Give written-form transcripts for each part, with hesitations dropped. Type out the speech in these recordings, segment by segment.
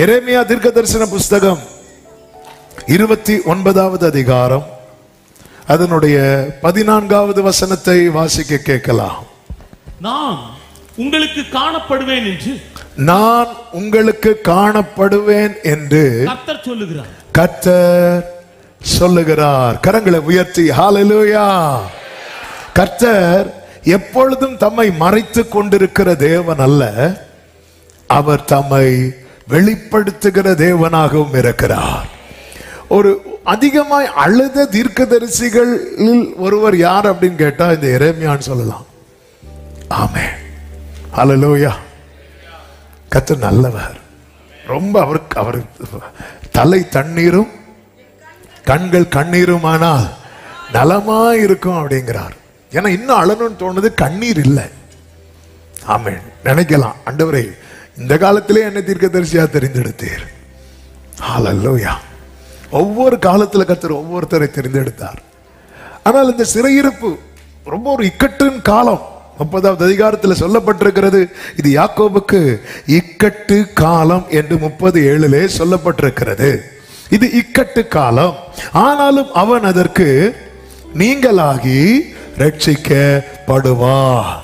எரேமியா தீர்க்கதரிசன புஸ்தகம் 29வது அதிகாரம் அதனுடைய 14வது வசனத்தை வாசிக்க கேட்கலாம். நான் உங்களுக்கு காணப்படுவேன் என்று, நான் உங்களுக்கு காணப்படுவேன் என்று கர்த்தர் சொல்லுகிறார். கர்த்தர் சொல்லுகிறார். கரங்களை உயர்த்தி ஹல்லேலூயா. கர்த்தர் எப்பொழுதும் தம்மை மறைத்துக் கொண்டிருக்கிற தேவன் அல்ல, அவர் தம்மை வெளிப்படுத்துகிற தேவனாகவும் இருக்கிறார். ஒரு அதிகமாய் அழுத தீர்க்கதரிசிகளில் ஒருவர் யார் அப்படின்னு கேட்டா இந்த எரேமியான்னு சொல்லலாம். ஆமென், ஹல்லேலூயா. கர்த்தர் நல்லவர். ரொம்ப அவர் தலை தண்ணீரும் கண்கள் கண்ணீருமானால் நலமாய் இருக்கும் அப்படிங்கிறார். ஏன்னா இன்னும் அழணும்னு தோணுது, கண்ணீர் இல்லை. ஆமென். நினைக்கலாம், ஆண்டவரே இந்த காலத்திலே என்னை தீர்க்கதரிசியா தெரிந்தெடுத்தீர். ஹல்லேலூயா. ஒவ்வொரு காலத்துல கர்த்தர் ஒவ்வொருத்தரை தெரிந்தெடுத்தார். ஆனால் இந்த சிறையிருப்பு ரொம்ப ஒரு இக்கட்டின் காலம். 30வது அதிகாரத்தில் சொல்லப்பட்டிருக்கிறது, இது யாக்கோபுக்கு இக்கட்டு காலம் என்று 30:7 சொல்லப்பட்டிருக்கிறது. இது இக்கட்டு காலம், ஆனாலும் அவன் அதற்கு நீங்களாகி ரட்சிக்கப்படுவார்.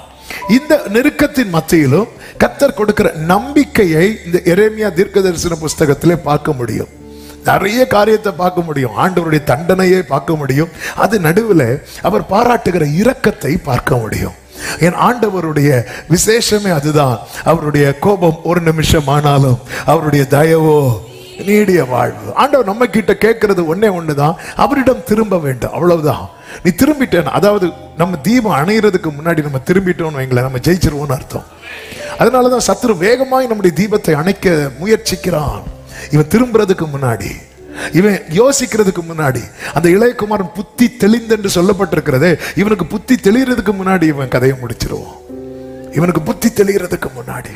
இந்த நெருக்கத்தின் மத்தியிலும் கர்த்தர் கொடுக்கிற நம்பிக்கையை இந்த எரேமியா தீர்க்கதரிசன புஸ்தகத்திலே பார்க்க முடியும். நிறைய காரியத்தை பார்க்க முடியும், ஆண்டவருடைய தண்டனையை பார்க்க முடியும், அது நடுவில் அவர் பாராட்டுகிற இரக்கத்தை பார்க்க முடியும். என் ஆண்டவருடைய விசேஷமே அதுதான். அவருடைய கோபம் ஒரு நிமிஷம் ஆனாலும் அவருடைய தயவோ நீடிய வாழ்வு. ஆண்டவர் நம்ம கிட்ட கேட்கறது ஒன்னே ஒண்ணுதான், அவரிடம் திரும்ப வேண்டும், அவ்வளவுதான். நீ திரும்பிட்டேன், அதாவது நம்ம தீபம் அணைகிறதுக்கு முன்னாடி நம்ம திரும்பிட்டோம்னு வைங்களேன், நம்ம ஜெயிச்சிருவோம்னு அர்த்தம். அதனாலதான் சத்ரு வேகமாய் நம்முடைய தீபத்தை அணைக்க முயற்சிக்கிறான். இவன் திரும்புறதுக்கு முன்னாடி, இவன் யோசிக்கிறதுக்கு முன்னாடி, அந்த இளையகுமாரன் புத்தி தெளிந்தென்று சொல்லப்பட்டிருக்கிறதே, இவனுக்கு புத்தி தெளிகிறதுக்கு முன்னாடி இவன் கதையை முடிச்சிருவோம். இவனுக்கு புத்தி தெளிகிறதுக்கு முன்னாடி.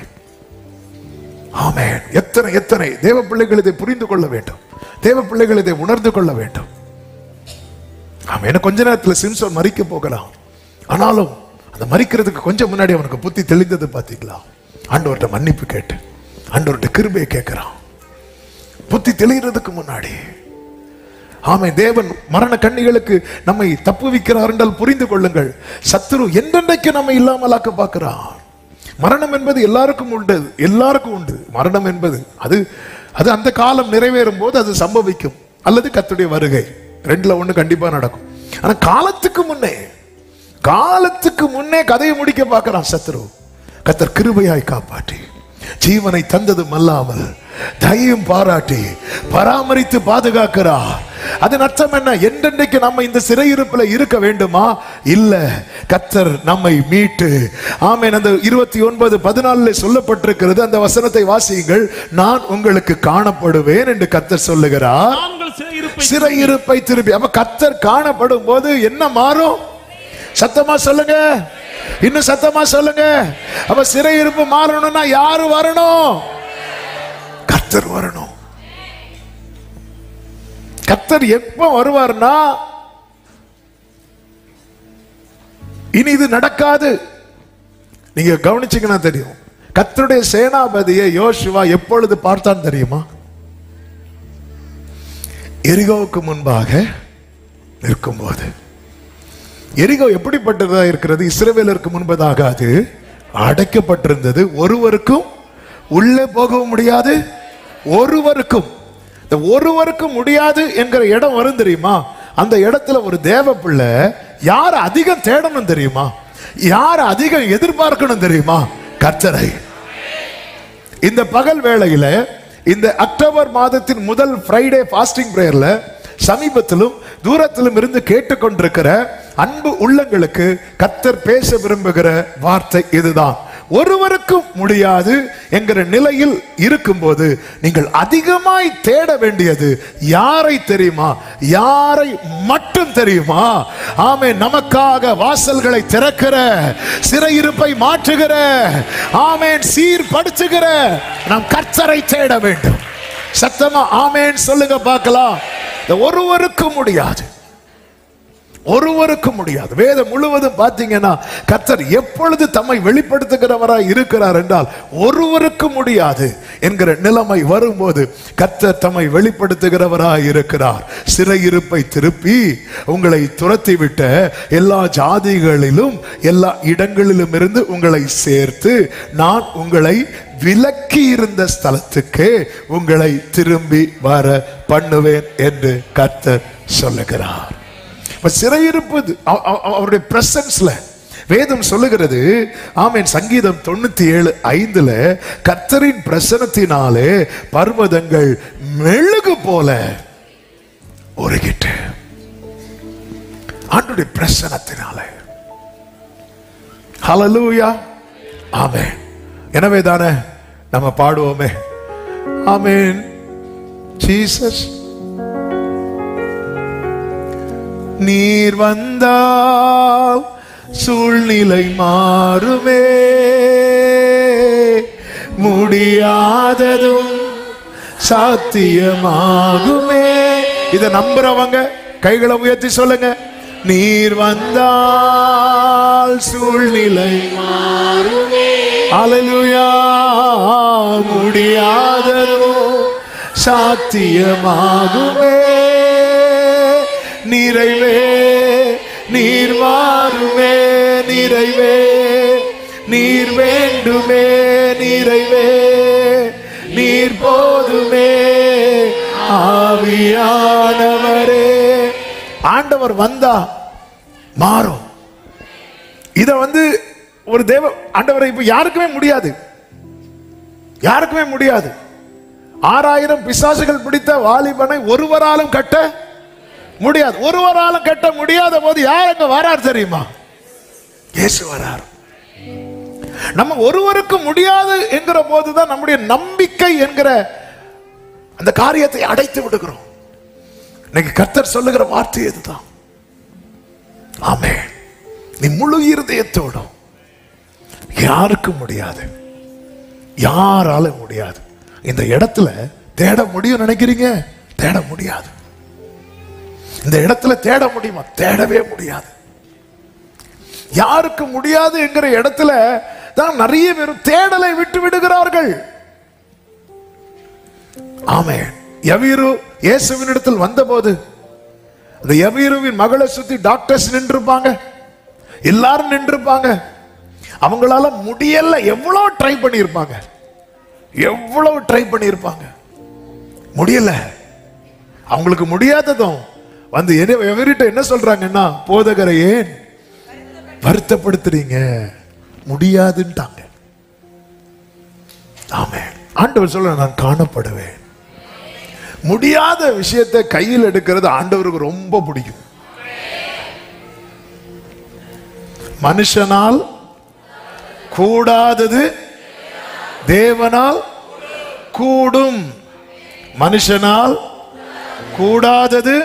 ஆமென். எத்தனை எத்தனை தேவ பிள்ளைகள் இதை புரிந்து கொள்ள வேண்டும், தேவ பிள்ளைகள் இதை உணர்ந்து கொள்ள வேண்டும். ஆமென். கொஞ்ச நேரத்தில் சிம்சோன் மரிக்க போகலாம், ஆனாலும் அந்த மரிக்கிறதுக்கு கொஞ்சம் முன்னாடி அவனுக்கு புத்தி தெளிந்தது. பார்த்தீங்களா, ஆண்டவர்கிட்ட மன்னிப்பு கேட்டு ஆண்டவர்கிட்ட கிருபையை கேட்கிறான், புத்தி தெளிகிறதுக்கு முன்னாடி. ஆமென். தேவன் மரண கண்ணிகளுக்கு நம்மை தப்புவிக்கிறார் என்றால் புரிந்து கொள்ளுங்கள், சத்துரு என்றென்றைக்கு நம்மை இல்லாமலாக்க பார்க்கிறான். மரணம் என்பது எல்லாருக்கும் உண்டு, எல்லாருக்கும் உண்டு. மரணம் என்பது அது அது அந்த காலம் நிறைவேறும் போது அது சம்பவிக்கும், அல்லது கர்த்தருடைய வருகை, ரெண்டுல ஒண்ணு கண்டிப்பா நடக்கும். ஆனா காலத்துக்கு முன்னே கதையை முடிக்க பார்க்கிறான் சத்துரு. கர்த்தர் கிருபையாய் காப்பாற்றி ஜீவனை தந்ததும் அல்லாமல் தயையும் பாராட்டி பராமரித்து பாதுகாக்கிறார். அதன் அர்த்தம் என்ன? என்றென்றைக்கு நம்ம இந்த சிறையிருப்பில் இருக்க வேண்டுமா? இல்ல, கர்த்தர் நம்மை மீட்டு. ஆமென். அந்த 29:14 சொல்லப்பட்டிருக்கிறது, அந்த வசனத்தை வாசியுங்கள். நான் உங்களுக்கு காணப்படுவேன் என்று கர்த்தர் சொல்லுகிறார். சிறையிருப்பை திருப்பி. அப்ப கர்த்தர் காணப்படும் போது என்ன மாறும்? சத்தமா சொல்லுங்க, இன்னும் சத்தமா சொல்லுங்க. அப்ப சிறையிருப்பு மாறணும்னா யாரு வரணும்? கர்த்தர் வரணும். கர்த்தர் எப்ப வருவார்னா, இனி இது நடக்காது. நீங்க கவனிச்சீங்கன்னா தெரியும், கர்த்தருடைய சேனாபதியை யோசுவா எப்பொழுது பார்த்தான் தெரியுமா? எரிகோவுக்கு முன்பாக நிற்கும்போது. எரிகோ எப்படிப்பட்டதா இருக்கிறது? இஸ்ரவேலருக்கு முன்பதாக அது அடைக்கப்பட்டிருந்தது. ஒருவருக்கும் உள்ளே போகவும் முடியாது, ஒருவருக்கும் முடியாது என்கிற இடம் வரும் தெரியுமா? அந்த இடத்துல ஒரு தேவ பிள்ளை யார அதிகம் தேடணும் தெரியுமா? யார அதிகம் எதிர்பார்க்கணும் தெரியுமா? கர்த்தரை. இந்த பகல் வேளையில, இந்த அக்டோபர் மாதத்தின் முதல் ஃப்ரைடே ஃபாஸ்டிங் பிரேயர்ல சமீபத்திலும் தூரத்திலும் இருந்து கேட்டுக்கொண்டிருக்கிற அன்பு உள்ளங்களுக்கு கர்த்தர் பேச விரும்புகிற வார்த்தை இதுதான். ஒருவருக்கும் முடியாது என்கிற நிலையில் இருக்கும்போது நீங்கள் அதிகமாய் தேட வேண்டியது யாரை தெரியுமா? யாரை மட்டும் தெரியுமா? ஆமென். நமக்காக வாசல்களை திறக்கிற, சிறையிருப்பை மாற்றுகிற, ஆமென், சீர்படுத்துகிற நாம் கர்த்தரை தேட வேண்டும். சத்தமா ஆமென் சொல்லுங்க பார்க்கலாம். ஒருவருக்கும் முடியாது, ஒருவருக்கு முடியாது. வேதம் முழுவதும் பார்த்தீங்கன்னா கர்த்தர் எப்பொழுது தம்மை வெளிப்படுத்துகிறவராய் இருக்கிறார் என்றால் ஒருவருக்கு முடியாது என்கிற நிலைமை வரும்போது கர்த்தர் தம்மை வெளிப்படுத்துகிறவராய் இருக்கிறார். சிறையிருப்பை திருப்பி உங்களை துரத்திவிட்ட எல்லா ஜாதிகளிலும் எல்லா இடங்களிலும் இருந்து உங்களை சேர்த்து நான் உங்களை விலக்கி இருந்த ஸ்தலத்துக்கு உங்களை திரும்பி வர பண்ணுவேன் என்று கர்த்தர் சொல்லுகிறார். சிறையிருப்பு அவருடைய பிரசன்ஸ்ல வேதம் சொல்லுகிறது. ஆமென். சங்கீதம் 97:5 கர்த்தரின் பிரசன்னத்தினாலே பர்வதங்கள் மெழுகு போல உருகிட்டு. ஆண்டவருடைய பிரசன்னத்தினாலே. ஹல்லேலூயா. ஆமென். எனவே தானே நம்ம பாடுவோமே, ஆமென். ஜீசஸ் நீர் வந்தால் சூழ்நிலை மாறுமே, முடியாததும் சாத்தியமாகுமே. இதை நம்புறவங்க கைகளை உயர்த்தி சொல்லுங்க. நீர் வந்தால் சூழ்நிலை மாறுமே, அல்லேலூயா, முடியாததும் சாத்தியமாகுமே. நிறைவே நீர் மாறுமே, நிறைவே நீர் வேண்டுமே, நிறைவே நீர் போதுமே, ஆவியானவரே. ஆண்டவர் வந்தா மாறும். இத ஒரு தேவ ஆண்டவரை இப்ப யாருக்குமே முடியாது, யாருக்குமே முடியாது. 6000 பிசாசுகள் பிடித்த வாலிபனை ஒருவராலும் கட்ட முடியாது. ஒருவராலும் கட்ட முடியாத போது யார் அங்க வரார் தெரியுமா? இயேசு வரார். நம்ம ஒருவருக்கு முடியாது என்கிற போதுதான் நம்முடைய நம்பிக்கை என்கிற அந்த காரியத்தை அடைத்து விடுகிறோம். இன்னைக்கு கர்த்தர் சொல்லுகிற வார்த்தை இதுதான். ஆமென். நீ முழு இருதயத்தோடும், யாருக்கு முடியாது, யாரால முடியாது. இந்த இடத்துல தேட முடியும் நினைக்கிறீங்க, தேட முடியாது. இந்த இடத்துல தேட முடியுமா? தேடவே முடியாது. யாருக்கு முடியாது என்கிற இடத்துல தான் நிறைய பேர் தேடலை விட்டு விடுகிறார்கள். ஆமென். யவீரு இயேசுவின் இடத்தில் வந்தபோது அந்த யவீருவின் மகளை சுத்தி டாக்டர்ஸ் நின்றுப்பாங்க, எல்லாரும் நின்றுப்பாங்க. அவங்களால முடியல. எவ்வளவு ட்ரை பண்ணியிருப்பாங்க, எவ்வளவு ட்ரை பண்ணியிருப்பாங்க, முடியல. அவங்களுக்கு முடியாததும் எவரிட்ட என்ன சொல்றாங்கன்னா, போதகரை ஏன் வருத்தப்படுத்துறீங்க, முடியாதுன்ட்டாங்க. ஆமென். ஆண்டவர் சொல்ல, நான் காணப்படுவேன். முடியாத விஷயத்தை கையில் எடுக்கிறது ஆண்டவருக்கு ரொம்ப பிடிக்கும். மனுஷனால் கூடாதது தேவனால் கூடும். மனுஷனால் கூடாதது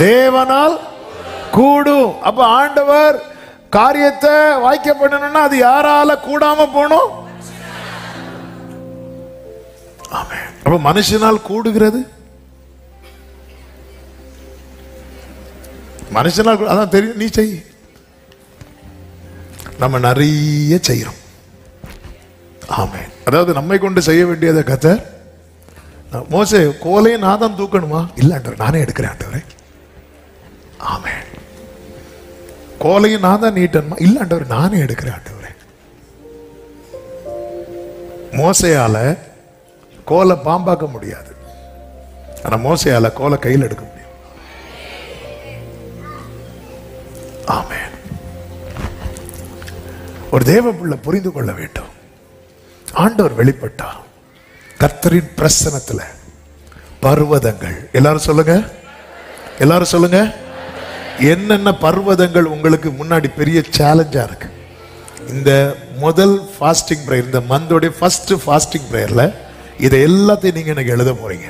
தேவனால் கூடும். அப்ப ஆண்டவர் காரியத்தை வாய்க்க பண்ணணும்னா அது யாரால கூடாம போகணும்? ஆமென். அப்ப மனுஷனால் கூடுகிறது, மனுஷனால் அதான் தெரியும். நீ செய், நம்ம நிறைய செய்யறோம். ஆமென். அதாவது நம்மை கொண்டு செய்ய வேண்டியதை கர்த்தர், மோசே கோலையும் நான் தான் தூக்கணுமா? இல்ல ஆண்டவரே, நானே எடுக்கிறேன் ஆண்டவரே. ஆமென். கோலையும் நான் தான் நீட்டணுமா? இல்ல ஆண்டவரே, நானே எடுக்கிறேன் ஆண்டவரே. மோசையால கோலை பாம்பாக்க முடியாது, ஆனா மோசையால கோலை கையில் எடுக்க முடியும். ஆமென். ஒரு தேவ பிள்ளை புரிந்து கொள்ள வேண்டும். ஆண்டவர் வெளிப்பட்டா கர்த்தரின் பிரசன்னத்துல பர்வதங்கள், எல்லாரும் சொல்லுங்க, எல்லாரும் சொல்லுங்க, என்னென்ன பர்வதங்கள் உங்களுக்கு முன்னாடி பெரிய சேலஞ்சா இருக்கு. இந்த முதல் ஃபாஸ்டிங் பிரேயர், இந்த மந்தோடைய ஃபர்ஸ்ட் ஃபாஸ்டிங் பிரேயர்ல இதை எல்லாத்தையும் நீங்க எனக்கு எழுத போறீங்க.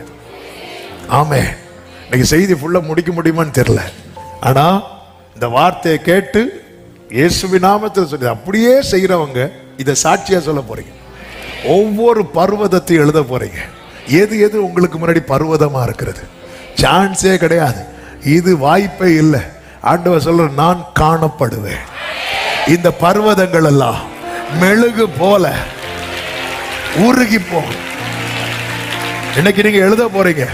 ஆமென். இன்னைக்கு செய்தி ஃபுல்லா முடிக்க முடியுமான்னு தெரியல, ஆனா இந்த வார்த்தையை கேட்டு இயேசுவின் நாமத்தில் சொல்லி அப்படியே செய்யறவங்க இதை சாட்சியா சொல்ல போறீங்க. ஒவ்வொரு பர்வதத்தையும் எழுத போறீங்க. எது எது உங்களுக்கு முன்னாடி பர்வதமா இருக்கிறது, சான்ஸே கிடையாது, இது வாய்ப்பே இல்லை, ஆண்டவர் சொல்ற, நான் காணப்படுவேன். இந்த பர்வதங்கள் எல்லாம் மெழுகு போல உருகி போகும். இன்னைக்கு நீங்க எழுத போறீங்க,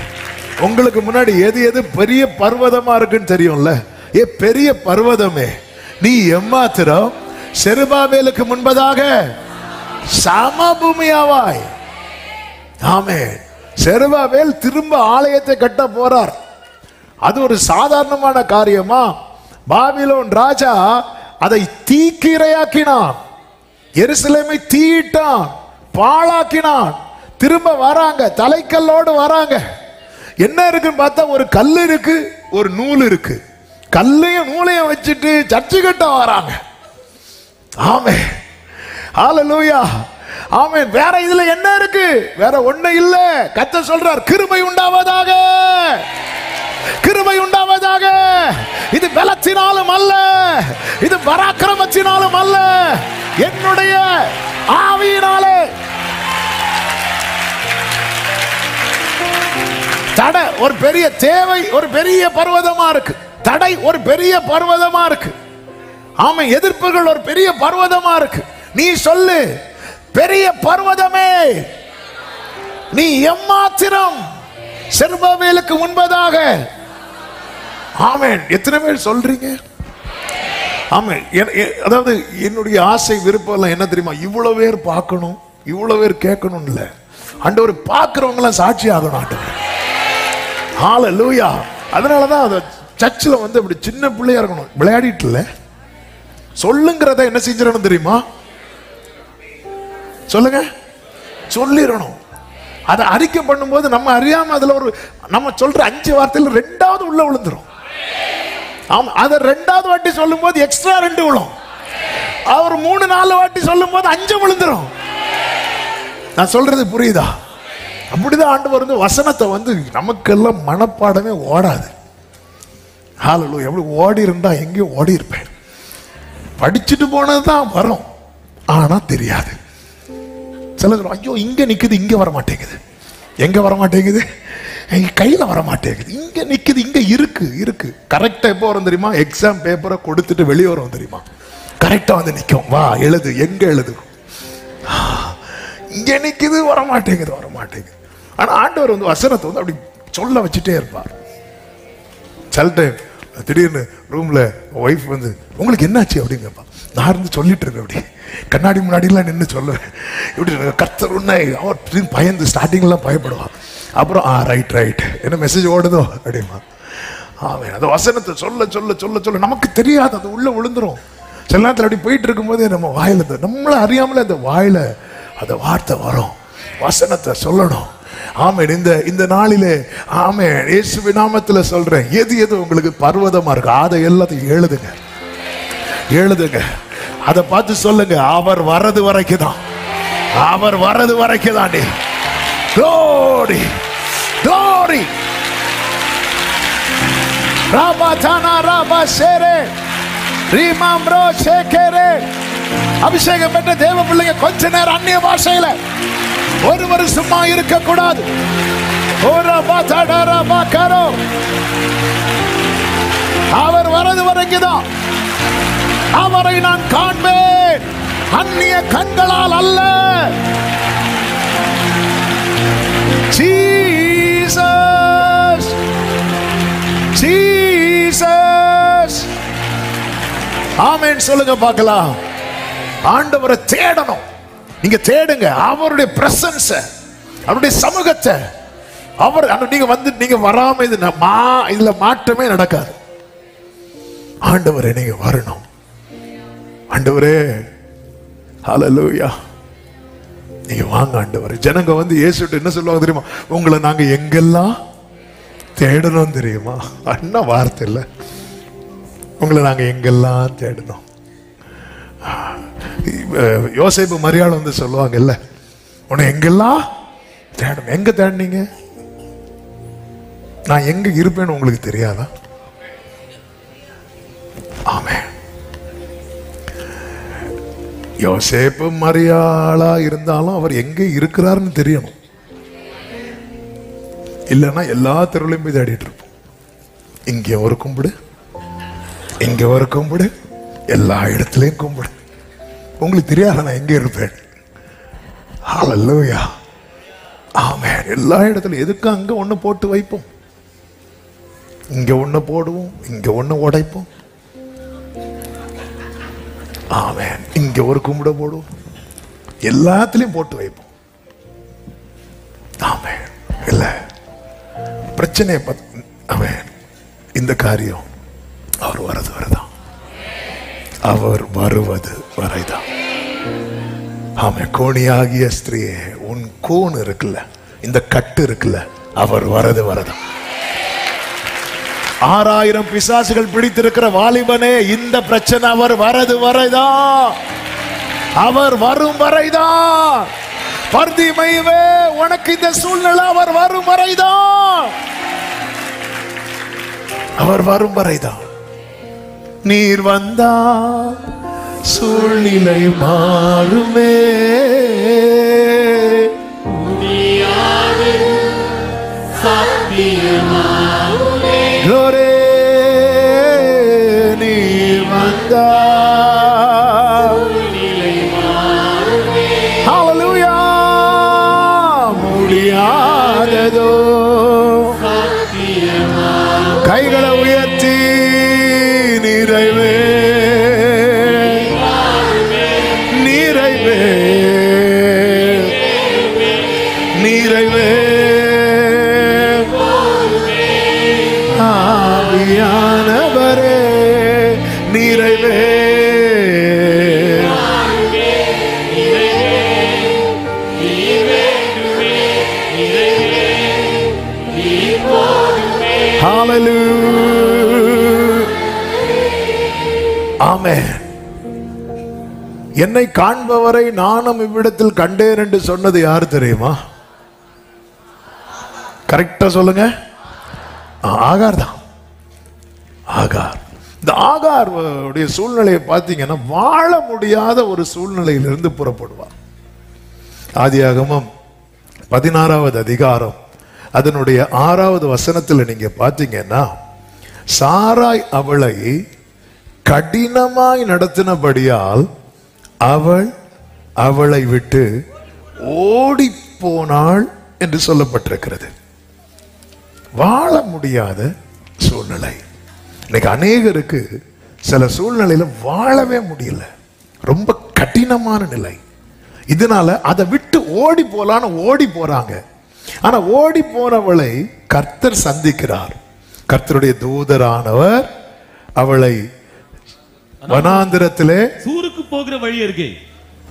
உங்களுக்கு முன்னாடி எது எது பெரிய பர்வதமா இருக்குன்னு தெரியும்ல. பெரிய பர்வதமே, நீ எம்மாத்திரம் செருபாபேலுக்கு முன்பதாக சமபூமியாவாய். ஆமென். செருபாபேல் திரும்ப ஆலயத்தை கட்ட போறார். அது ஒரு சாதாரணமான காரியமா? பாபிலோன் ராஜா அதை தீக்கிரையாக்கினான், எருசலேமை தீயிட்டான், பாழாக்கினான். திரும்ப வராங்க, தலைக்கல்லோடு வராங்க. என்ன இருக்குன்னு பார்த்தா ஒரு கல் இருக்கு, ஒரு நூல் இருக்கு. கல்லையும் நூலையும் வச்சுட்டு சர்ச்சு கட்ட வராங்க. ஆமென், ஹல்லேலூயா, ஆமென். வேற இதுல என்ன இருக்கு? வேற ஒண்ணு இல்ல. கர்த்தர் சொல்றார், கிருபை உண்டாவதாக, கிருபை உண்டாவதாக. இது பலத்தினாலும் அல்ல, இது பராக்கிரமத்தினாலும் அல்ல, என்னுடைய ஆவியினாலே. தடை ஒரு பெரிய தேவை, ஒரு பெரிய பர்வதமா இருக்கு. தடை ஒரு பெரிய பர்வதமா இருக்கு. ஆமா, எதிர்ப்புகள் ஒரு பெரிய பர்வதமா இருக்கு. நீ சொல்லு, பெரிய பர்வதமே, நீ எம்மாத்திரம் செருபாபேலுக்கு முன்பதாக. ஆமென். எத்தனை பேர் சொல்றீங்க? ஆமென். அதாவது என்னுடைய ஆசை விருப்பம் எல்லாம் என்ன தெரியுமா? இவ்வளவு பேர் பார்க்கணும், இவ்வளவு பேர் கேட்கணும் இல்ல, ஆண்டவர் பார்க்கிறவங்க எல்லாம் சாட்சி ஆகணும் ஆண்டவர். ஹல்லேலூயா. அதனாலதான் அந்த சர்ச்சில் வந்து அப்படி சின்ன பிள்ளையா இருக்கணும், விளையாடிட்டு இல்ல, சொல்லுங்கிறத என்ன செஞ்சிடணும் தெரியுமா? சொல்லுங்க, சொல்லிடணும். அதை அறிக்கை பண்ணும்போது நம்ம அறியாம அதுல ஒரு நம்ம சொல்ற 5 வார்த்தையில 2வது உள்ள விழுந்துரும். ஆமா, அதை 2வது வாட்டி சொல்லும் போது எக்ஸ்ட்ரா 2 விழும். அவர் 3-4 வாட்டி சொல்லும் போது 5 விழுந்துரும். நான் சொல்றது புரியுதா? அப்படிதான் ஆண்டவர் வந்து வசனத்தை வந்து நமக்கெல்லாம் மனப்பாடமே ஓடாது. ஹல்லேலூயா. எப்படி ஓடி இருந்தா எங்கேயும் ஓடி இருப்பேன். படிச்சுட்டு போனதுதான் வரும், ஆனா தெரியாது. சிலர் ஐயோ இங்க நிக்குது, இங்க வர மாட்டேங்குது, எங்க வர மாட்டேங்குது, கையில வர மாட்டேங்குது, இங்க நிக்குது, இங்க இருக்கு இருக்கு. கரெக்டா எப்போ வரும் தெரியுமா? எக்ஸாம் பேப்பரை கொடுத்துட்டு வெளியே வரும் தெரியுமா? கரெக்டா வந்து நிக்கும். வா எழுது, எங்க எழுது, இங்க நிக்குது, வர மாட்டேங்குது, வர மாட்டேங்குது. ஆனா ஆண்டவர் வந்து வசனத்தை வந்து அப்படி சொல்ல வச்சுட்டே இருப்பார். சில டைம் திடீர்னு ரூம்ல ஒய்ஃப் வந்து உங்களுக்கு என்னாச்சு அப்படின்னு கேட்பா. நான் இருந்து சொல்லிட்டு இருக்கேன், அப்படி கண்ணாடி முன்னாடிலாம் நின்று சொல்லுவேன், இப்படி கர்த்தர் உன்னை. அவர் பயந்து ஸ்டார்டிங்லாம் பயப்படுவான். அப்புறம் ரைட் ரைட் என்ன மெசேஜ் ஓடுதோ அப்படிமா. ஆமாம், அந்த வசனத்தை சொல்ல சொல்ல சொல்ல சொல்ல நமக்கு தெரியாது, அது உள்ள விழுந்துரும். சில நேரத்தில் அப்படி போயிட்டு இருக்கும்போதே நம்ம வாயில, நம்மள அறியாமல அந்த வாயில அந்த வார்த்தை வரும். வசனத்தை சொல்லணும். ஆமென். இந்த நாளிலே ஆமென், இயேசுவின் நாமத்தில் சொல்றேன், எது எது உங்களுக்கு பர்வதமா இருக்கு அதை எல்லாத்தையும் எழுதுங்க, எழுதுங்க. அதை பார்த்து சொல்லுங்க, அவர் வரது வரைக்கும் தான், அவர் வரது வரைக்கும் தான். glory glory rabatana rabasere rimamro shekere. அபிஷேகம் பெற்ற தேவ பிள்ளைங்க கொஞ்ச நேரம் அந்நிய பாஷையில ஒரு வருஷமா இருக்க கூடாது. அவர் வரது வரைக்கும் தான். அவரை நான் காண்பேன், அந்நிய கண்களால் அல்ல. Jesus Jesus. ஆமென் சொல்லுங்க பார்க்கலாம். ஆண்டவரை தேடணும். நீங்க தேடுங்க அவருடைய பிரசன்ஸ், அவருடைய சமூகத்தை. அவர் நீங்க வந்து நீங்க வராம இதுல மாற்றமே நடக்காது. ஆண்டவரே நீங்க வரணும். ஆண்டவரே ஹல்லேலூயா, நீங்க வாங்க ஆண்டவரே. ஜனங்க வந்து இயேசுட்ட என்ன சொல்லுவாங்க தெரியுமா? உங்களை நாங்க எங்கெல்லாம் தேடணும் தெரியுமா? அண்ணா வார்த்தை இல்ல, உங்களை நாங்க எங்கெல்லாம் தேடணும். யோசேப்பு மரியாள் வந்து சொல்லுவாங்க இல்ல, உன்னை எங்கெல்லாம் தேடணும். எங்க தேடினீங்க? நான் எங்க இருப்பேன்னு உங்களுக்கு தெரியாதா? ஆமென். யோசேப்பு மரியாளா இருந்தாலும் அவர் எங்க இருக்கிறாருன்னு தெரியணும். இல்லைன்னா எல்லா தெருவிலையும் போய் தேடிட்டு இருப்போம். இங்கே ஒரு கும்பிடு, இங்க ஒரு கும்பிடு, எல்லா இடத்துலயும் கும்பிடு. உங்களுக்கு தெரியாத நான் எங்க இருப்பேன். ஹல்லேலூயா, ஆமென். எல்லா இடத்துலயும் எதுக்கு அங்க ஒண்ணு போட்டு வைப்போம், இங்க ஒண்ணு போடுவோம், இங்க ஒண்ணு உடைப்போம். ஆமென். இங்க ஒரு கும்பிட போடுவோம், எல்லாத்துலயும் போட்டு வைப்போம். ஆமென். இல்ல பிரச்சனை ஆமென். இந்த காரியம் அவர் வரது வரதான், அவர் வருவது வரைதான். ஆமென். கோணியாகிய ஸ்திரீயே, உன் கோன் இருக்குல்ல, இந்த கட்டு இருக்குல்ல, அவர் வரது வரதான். 6000 பிசாசுகள் பிடித்திருக்கிற வாலிபனே, இந்த பிரச்சனை அவர் வரது வரைதான், அவர் வரும் வரைதான். பர்திமைவே, உனக்கு இந்த சூழ்நிலை அவர் வரும் வரைதான், அவர் வரும் வரைதான். நீர் வந்தா சூழ்நிலை மாறுமே, நீர் வந்தா ஹல்லேலூயா, முடியாததோ. கைகளை உயர்த்தி நிறைவே நிறைவே நிறைவே ஆவியானவரே நிறைவே ஆமென். என்னை காண்பவரை நானும் இவ்விடத்தில் கண்டேன் என்று சொன்னது யார் தெரியுமா? கரெக்டா சொல்லுங்க. ஆகார் தான். ஆகார். இந்த ஆகார் உடைய சூழ்நிலையை பார்த்தீங்கன்னா வாழ முடியாத ஒரு சூழ்நிலையிலிருந்து புறப்படுவார். ஆதியாகமம் 16வது அதிகாரம் அதனுடைய 6வது வசனத்தில் நீங்க பார்த்தீங்கன்னா, சாராய் அவளை கடினமாய் நடத்தினபடியால் அவள் அவளை விட்டு ஓடி போனாள் என்று சொல்லப்பட்டிருக்கிறது. வாழ முடியாத சூழ்நிலை. இன்னைக்கு அநேகருக்கு சில சூழ்நிலையில வாழவே முடியல, ரொம்ப கடினமான நிலை. இதனால அதை விட்டு ஓடி போலான்னு ஓடி போறாங்க. ஆனா ஓடி போனவளை கர்த்தர் சந்திக்கிறார். கர்த்தருடைய தூதரானவர் அவளை வனாந்திரத்திலே சூருக்கு போகிற வழி அருகே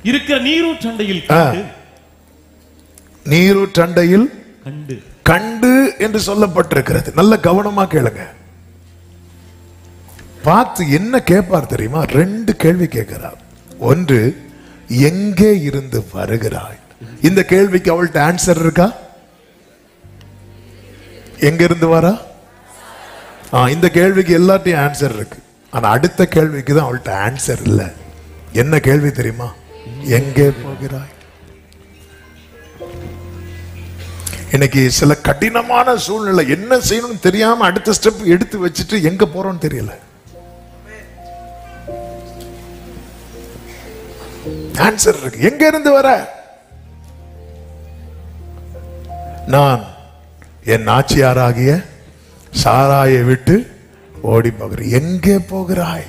இருக்கிற நீரூற்றண்டையில் நீரூற்றண்டையில் கண்டு கண்டு என்று சொல்லப்பட்டிருக்கிறது. நல்ல கவனமா கேளுங்க. பார்த்து என்ன கேட்பார் தெரியுமா? 2 கேள்வி கேட்கிறார். ஒன்று, எங்கே இருந்து வருகிறாய்? இந்த கேள்விக்கு அவள்கிட்ட ஆன்சர் இருக்கா? எங்க இருந்து வரா? இந்த கேள்விக்கு எல்லாத்தையும் ஆன்சர் இருக்கு. ஆனா அடுத்த கேள்விக்கு தான் அவள்கிட்ட ஆன்சர் இல்லை. என்ன கேள்வி தெரியுமா? எங்கே போகிறாய்? இன்னைக்கு சில கடினமான சூழ்நிலை, என்ன செய்யணும்னு தெரியாம அடுத்த ஸ்டெப் எடுத்து வச்சுட்டு எங்க போறோம்னு தெரியல. ஆன்சர் இருக்கு. எங்க இருந்து வர? நான் என் நாச்சியாராகிய சாராயை விட்டு ஓடி போகிறேன். எங்கே போகிறாய்?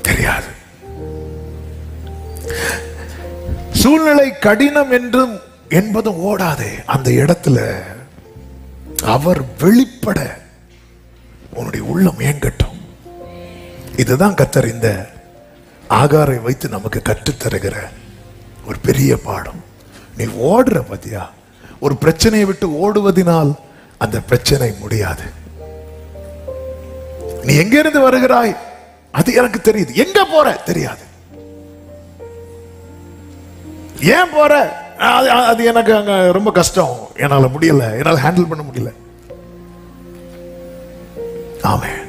தெரியாது. சூழ்நிலை கடினம் என்றும் என்பதும் ஓடாதே. அந்த இடத்துல அவர் வெளிப்பட உன்னுடைய உள்ளம் ஏங்கட்டும். இதுதான் கர்த்தர் இந்த ஆகாரை வைத்து நமக்கு கற்றுத்தருகிற ஒரு பெரிய பாடம். நீ ஓடுற பத்தியா, ஒரு பிரச்சனையை விட்டு ஓடுவதனால் அந்த பிரச்சனை முடியாது. நீ எங்க இருந்து வருகிறாய்? அது எனக்கு தெரியுது. எங்க போற தெரியாது. ஏன் போற? அது எனக்கு அங்க ரொம்ப கஷ்டம், என்னால முடியல, என்னால ஹேண்டில் பண்ண முடியல. ஆமென்.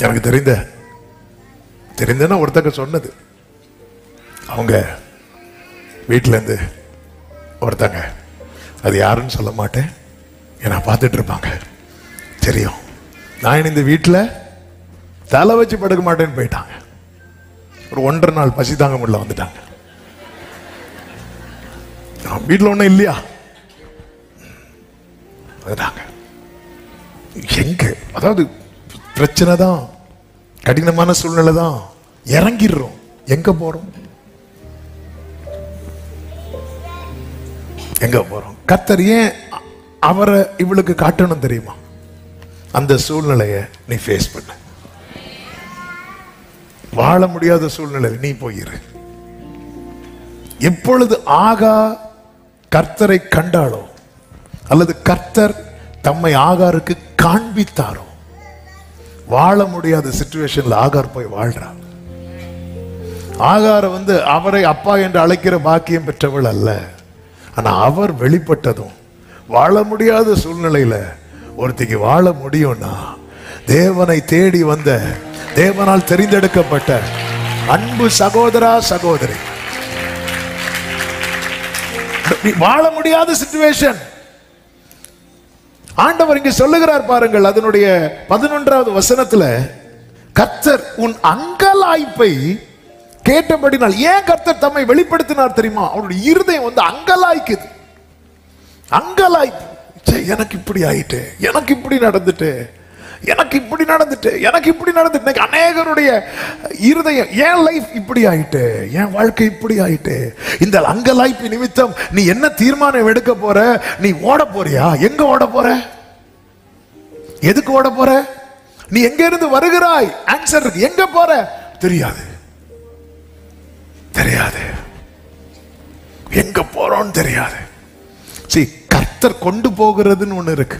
எனக்கு தெரிந்தனா ஒருத்தக்க சொன்னது, அவங்க வீட்டுல இருந்து ஒருத்தங்க அது யாருன்னு சொல்ல மாட்டேன், ஏன்னா பார்த்துட்டு இருப்பாங்க. தெரியும் நான் இந்த வீட்டில் தலை வச்சு படுக்க மாட்டேன்னு போயிட்டாங்க. ஒரு 1.5 நாள் பசி தாங்க முடியல வந்துட்டாங்க. வீட்டில் ஒன்றும் இல்லையா வந்துட்டாங்க. எங்க அதாவது பிரச்சனை தான், கடினமான சூழ்நிலை தான், இறங்கிடுறோம். எங்க போறோம்? எங்க போறோம்? கர்த்தர் ஏன் அவரை இவளுக்கு காட்டணும் தெரியுமா? அந்த சூழ்நிலைய நீ ஃபேஸ் பண்ண. வாழ முடியாத சூழ்நிலை நீ போயிரு. எப்பொழுது ஆகா கர்த்தரை கண்டாளோ அல்லது கர்த்தர் தம்மை ஆகாருக்கு காண்பித்தாரோ, வாழ முடியாத சிச்சுவேஷன்ல ஆகார் போய் வாழ்றார். ஆகார அவரை அப்பா என்று அழைக்கிற பாக்கியம் பெற்றவள் அல்ல. ஆனா அவர் வெளிப்பட்டதும் வாழ முடியாத சூழ்நிலையில ஒருத்திக்கு வாழ முடியும்னா, தேவனை தேடி வந்த, தேவனால் தெரிந்தெடுக்கப்பட்ட அன்பு சகோதரா சகோதரி, வாழ முடியாத சிச்சுவேஷன் ஆண்டவர் இங்க சொல்லுகிறார் பாருங்கள். அதனுடைய 11வது வசனத்துல கர்த்தர் உன் அங்கலாய்ப்பை கேட்டபடினால், ஏன் கர்த்தர் தம்மை வெளிப்படுத்தினார் தெரியுமா? அவருடைய இருதயம் அங்கலாய்க்குது. அங்கலாய்ப்பு, எனக்கு இப்படி ஆயிட்டு, எனக்கு இப்படி நடந்துட்டு, எனக்கு இப்படி நடந்துட்டு, எனக்கு இப்படி நடந்துட்டு. அநேகருடைய இருதயம், என் லைஃப் இப்படி ஆயிட்டு, என் வாழ்க்கை இப்படி ஆயிட்டு. இந்த அங்கலாய்ப்பு நிமித்தம் நீ என்ன தீர்மானம் எடுக்க போற? நீ ஓட போறியா? எங்க ஓட போற? எதுக்கு ஓட போற? நீ எங்க இருந்து வருகிறாய்? ஆன்சர் இருக்கு. எங்க போற? தெரியாது, தெரியாது. எங்க போறோம்னு தெரியாது. சரி, கர்த்தர் கொண்டு போகிறதுன்னு ஒண்ணு இருக்கு,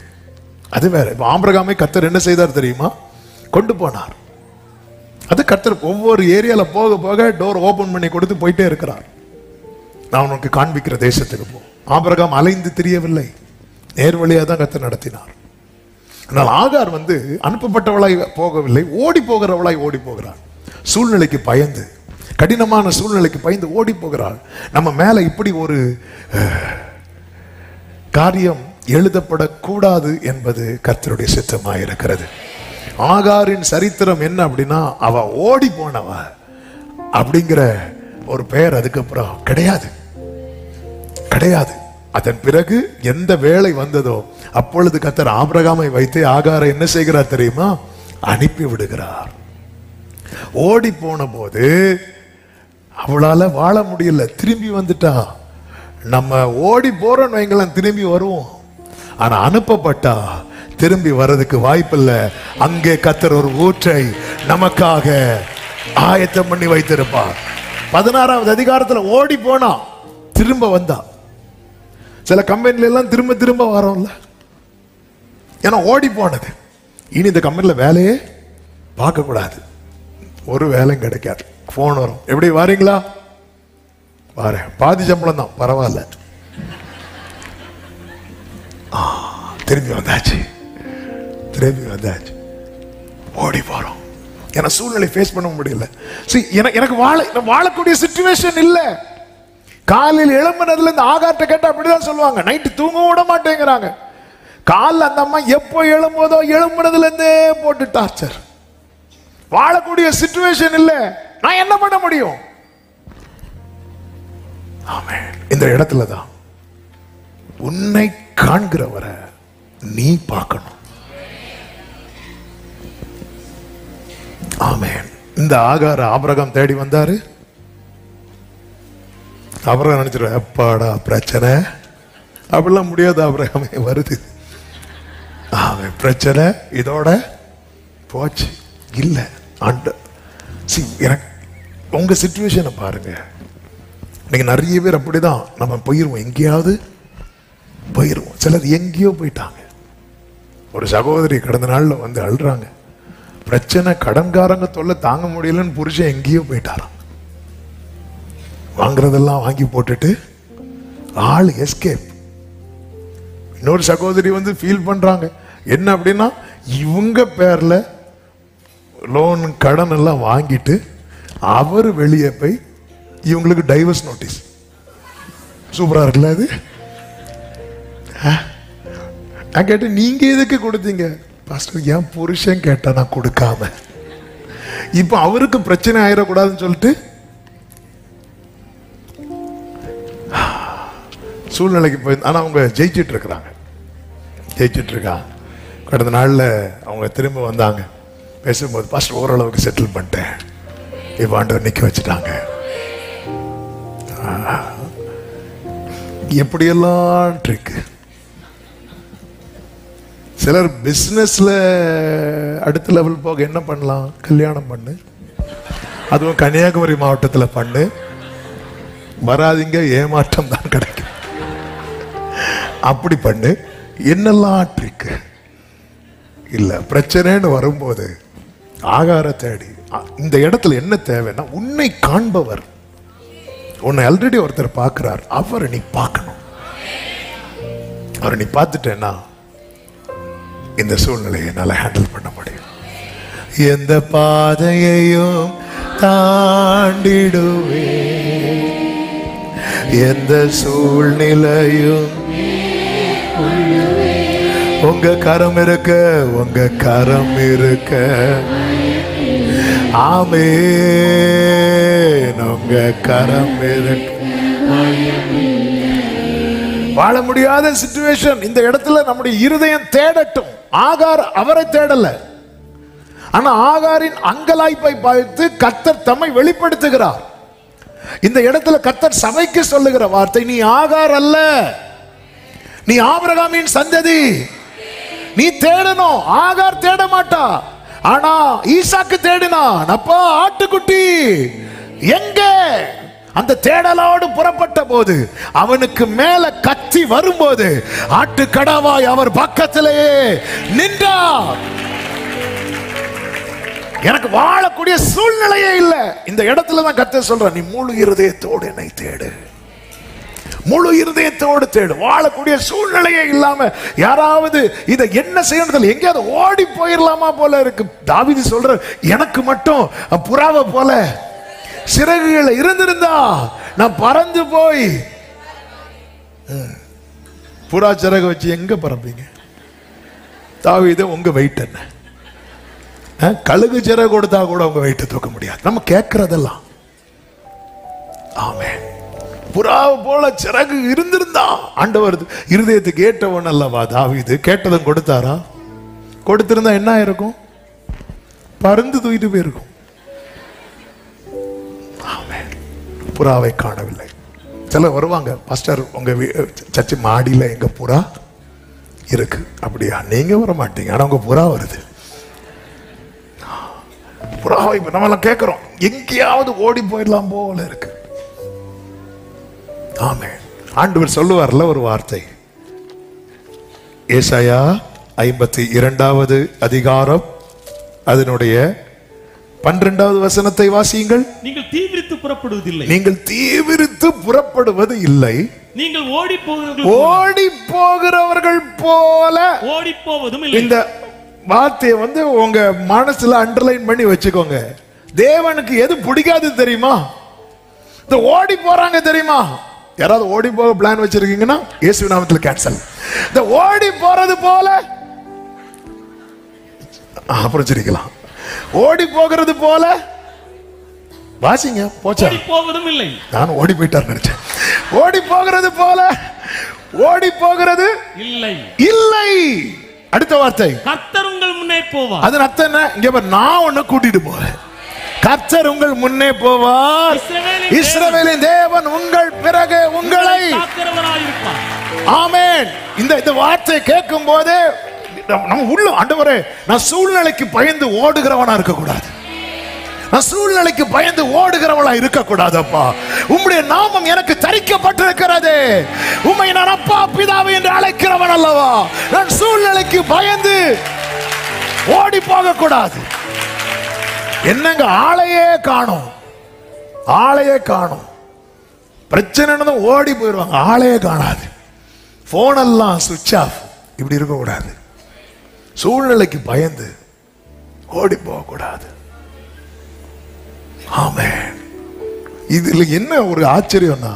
அது வேற. ஆபிரகாமை கர்த்தர் என்ன செய்தார் தெரியுமா? கொண்டு போனார். அது கர்த்தர் ஒவ்வொரு ஏரியால போக போக டோர் ஓபன் பண்ணி கொடுத்து போயிட்டே இருக்கிறார். நான் உனக்கு காண்பிக்கிற தேசத்துக்கு போ. ஆபிரகாம் அலைந்து திரியவில்லை, நேர்வழியா தான் கர்த்தர் நடத்தினார். ஆனால் ஆகார் அனுப்பப்பட்டவளாய் போகவில்லை, ஓடி போகிறவளாய் ஓடி போகிறார். சூழ்நிலைக்கு பயந்து, கடினமான சூழ்நிலைக்கு பயந்து ஓடி போகிறாள். நம்ம மேல இப்படி ஒரு காரியம் எழுதப்படக்கூடாது என்பது கர்த்தருடைய சித்தமாக இருக்கிறது. ஆகாரின் சரித்திரம் என்ன அப்படின்னா, அவ ஓடி போனவ அப்படிங்கிற ஒரு பெயர் அதுக்கப்புறம் கிடையாது, கிடையாது. அதன் பிறகு எந்த வேளை வந்ததோ அப்பொழுது கர்த்தர் ஆபிரகாமை வைத்து ஆகாரை என்ன செய்கிறார் தெரியுமா? அனுப்பி விடுகிறார். ஓடி போன போது அவளால வாழ முடியல, திரும்பி வந்துட்டா. நம்ம ஓடி போறோம் வைங்களேன், திரும்பி வருவோம். ஆனா அனுப்பப்பட்டா திரும்பி வர்றதுக்கு வாய்ப்பில்லை. அங்கே கர்த்தர் ஒரு ஊற்றை நமக்காக ஆயத்தம் பண்ணி வைத்திருப்பார். 16வது அதிகாரத்துல ஓடி போனா திரும்ப வந்தா. சில கம்பெனில எல்லாம் திரும்ப திரும்ப வரோம்ல, ஏன்னா ஓடி போனது. இனி இந்த கம்பெனில வேலையே பார்க்க கூடாது, ஒரு வேலையும் கிடைக்காது. போன் வரும், எப்படி வாரீங்களா? வாரேன், பாதி சம்பளம் தான், பரவாயில்ல. திரும்பி வந்தாச்சு, திரும்பி வந்தாச்சு. ஓடி போறோம், ஏன்னா சூழ்நிலை ஃபேஸ் பண்ண முடியல. எனக்கு வாழக்கூடிய சிச்சுவேஷன் இல்ல. காலையில் எழும்புனதுல இந்த ஆகார்ட்ட கேட்டா அப்படிதான் சொல்லுவாங்க, நைட்டு தூங்க விட மாட்டேங்கிறாங்க. காலைல அந்த அம்மா எப்போ எழும்போதோ எழும்புனதுல இருந்தே போட்டு டார்ச்சர். வாழக்கூடிய சிச்சுவேஷன் இல்ல, நான் என்ன பண்ண முடியும்? ஆமென். இந்த இடத்துல தான் உன்னை காண்கிறவரை நீ பார்க்கணும். ஆமென். இந்த ஆகார ஆபிரகாம் தேடி வந்தாரு. ஆபிரகாம் நினைச்சிரு, அப்பாடா பிரச்சனை, அப்படிலாம் முடியாது. ஆபிரகாமே வருது, ஆமென், பிரச்சனை இதோட போச்சு. இல்ல ஆண்டு, எனக்கு உங்க சிச்சுவேஷனை பாருங்க. நீங்க நிறைய பேர் அப்படிதான், நம்ம போயிருவோம், எங்கேயாவது போயிருவோம். சிலர் எங்கேயோ போயிட்டாங்க. ஒரு சகோதரி கடந்த நாள்ல அழுறாங்க, பிரச்சனை, கடன்காரங்க தொல்லை தாங்க முடியலன்னு புருஷன் எங்கேயோ போயிட்டாராம். வாங்குறதெல்லாம் வாங்கி போட்டுட்டு ஆள் எஸ்கேப். இன்னொரு சகோதரி ஃபீல் பண்றாங்க, என்ன அப்படின்னா, இவங்க பேர்ல லோன் கடன் எல்லாம் வாங்கிட்டு அவர் வெளியே போய் இவங்களுக்கு டைவர்ஸ் நோட்டீஸ். சூப்பரா இருக்குல்ல அது? நான் கேட்டேன், நீங்க எதுக்கு கொடுத்தீங்க? பாஸ்டர், என் புருஷன் கேட்டா நான் கொடுக்காம. இப்ப அவருக்கு பிரச்சனை ஆயிடக்கூடாதுன்னு சொல்லிட்டு சூழ்நிலைக்கு போய். ஆனா அவங்க ஜெயிச்சிட்டு இருக்கிறாங்க, ஜெயிச்சிட்டு இருக்காங்க. கடந்த நாள்ல அவங்க திரும்ப வந்தாங்க. பேசும்போது, பாஸ்டர் ஓரளவுக்கு செட்டில் பண்ணிட்டேன், இப்ப ஆண்டவர் நிக்க வச்சுட்டாங்க. எப்படியெல்லாம் ட்ரிக். சிலர் பிசினஸ்ல அடுத்த லெவல் போக என்ன பண்ணலாம்? கல்யாணம் பண்ணு, அதுவும் கன்னியாகுமரி மாவட்டத்தில் பண்ணு, வராதிங்க, ஏமாற்றம் தான் கிடைக்கும். அப்படி பண்ணு. என்னெல்லாம் ட்ரிக் இல்ல. பிரச்சனைன்னு வரும்போது ஆகார தேடி. இந்த இடத்துல என்ன தேவைன்னா, உன்னை காண்பவர், உன்னை ஆல்ரெடி ஒருத்தர் பார்க்கிறார், அவரை நீ பார்க்கணும். அவரை நீ பார்த்துட்டேன்னா இந்த சூழ்நிலையை என்னால ஹேண்டில் பண்ண முடியும். எந்த பாதையையும் தாண்டிடுவே, எந்த சூழ்நிலையும் உங்க கரம் இருக்க, உங்க கரம் இருக்க. ஆமென். உங்க கரம் இருக்க. வாழ முடியாத சிச்சுவேஷன். இந்த இடத்துல நம்முடைய இருதயம் தேடட்டும். ஆகார் அவரை தேடல, ஆனா ஆகாரின் அங்கலாய்ப்பை பார்த்து கர்த்தர் தம்மை வெளிப்படுத்துகிறார். இந்த இடத்துல கர்த்தர் சபைக்கு சொல்லுகிற வார்த்தை, நீ ஆகார் அல்ல, நீ ஆபிரகாமின் சந்ததி. நீ தேடணும். ஆகார் தேட மாட்டா, ஆனா ஈசாக்கு தேடினான். அப்பா, ஆட்டுக்குட்டி எங்க? அந்த தேடலோடு புறப்பட்ட போது அவனுக்கு மேல கத்தி வரும்போது ஆட்டுக்கடாவாய் அவர் பக்கத்திலேயே நின்றார். எனக்கு வாழக்கூடிய சூழ்நிலையே இல்ல. இந்த இடத்துல தான் கர்த்தர் சொல்ற, நீ முழு இருதயத்தோடு என்னை தேடு, முழு இருதயத்தோடு தேடு. வாழக்கூடிய சூழ்நிலையே இல்லாம யாராவது இதை என்ன செய்யணும், எங்கேயாவது ஓடி போயிடலாமா போல இருக்கு. தாவீது சொல்ற, எனக்கு மட்டும் புறாவை போல சிறகுகள் இருந்திருந்தா நான் பறந்து போய். புறா சிறகு வச்சு எங்க பறப்பீங்க? தாவீது, உங்க வெயிட் என்ன? கழுகு சிறகு கொடுத்தா கூட உங்க வெயிட்டை தூக்க முடியாது. நம்ம கேட்கறதெல்லாம். ஆமென். புறாவை போல சிறகு இருந்திருந்தா. ஆண்டவர் இருதயத்துக்கு ஏற்றவன் அல்லவா தாவீது. கேட்டதும் கொடுத்தாரா? கொடுத்திருந்தா என்ன இருக்கும்? பறந்து தூக்கிட்டு போயிருக்கும். புறாவை காணவில்லை. சிலர் வருவாங்க, பாஸ்டர் உங்க சர்ச்சு மாடியில எங்க புறா இருக்கு. அப்படியா? நீங்க வர மாட்டீங்க, ஆனா உங்க புறா வருது. புறாவை நம்ம எல்லாம் கேட்கிறோம், எங்கேயாவது ஓடி போயிடலாம் போல இருக்கு. ஆமென். ஆண்டவர் சொல்லுவார்ல ஒரு வார்த்தை, ஏசாயா 52வது அதிகாரம் அதனுடைய 12வது வசனத்தை வாசியுங்கள். நீங்கள் தீவிரித்து புறப்படுவதில்லை, நீங்கள் தீவிரித்து புறப்படுவது இல்லை, நீங்கள் ஓடி போகிறவர்கள் போல ஓடி போவதும் இல்லை. இந்த வார்த்தையை உங்க மனசுல அண்டர்லைன் பண்ணி வச்சுக்கோங்க. தேவனுக்கு எது பிடிக்காது தெரியுமா? இந்த ஓடி போறாங்க தெரியுமா? யாராவது ஓடி போக பிளான் வச்சிருக்கீங்கன்னா இயேசு நாமத்தில் கேன்சல். இந்த ஓடி போறது போல அப்புறம் சிரிக்கலாம். ஓடி போகிறது போல வாசிங்க. போச்சா? போவதும் இல்லை. நான் ஓடி போயிட்டார் நினைச்சேன். ஓடி போகிறது போல ஓடி போகிறது இல்லை இல்லை. அடுத்த வார்த்தை, கர்த்தர் உங்கள் முன்னே போவார். அது அர்த்தம் என்ன? இங்க நான் உன்னை கூட்டிட்டு போறேன். கர்த்தர் உங்கள் முன்னே போவார். இஸ்ரவேலின் தேவன் உங்கள் பிறகு உங்களை காக்கிறவராயிருப்பார். ஆமென். இந்த வார்த்தை கேட்கும் போது நம்ம உள்ள, ஆண்டவரே, நான் சூழ்நிலைக்கு பயந்து ஓடுகிறவனா இருக்க கூடாது, நான் சூழ்நிலைக்கு பயந்து ஓடுகிறவளா இருக்க கூடாதப்பா. உம்முடைய நாமம் எனக்கு தரிக்கப்பட்டிருக்கிறது. உம்மை நான் அப்பா பிதாவை என்று அழைக்கிறவன் அல்லவா. நான் சூழ்நிலைக்கு பயந்து ஓடி போக கூடாது. என்னங்க, ஆளையே காணோம், ஆளையே காணோம். பிரச்சனை ஓடி போயிடுவாங்க, ஆளையே காணாது. போனெல்லாம் சுவிட்ச் ஆஃப். இப்படி இருக்க கூடாது. சூழ்நிலைக்கு பயந்து ஓடி போக கூடாது. ஆமென். இதுல என்ன ஒரு ஆச்சரியம்னா,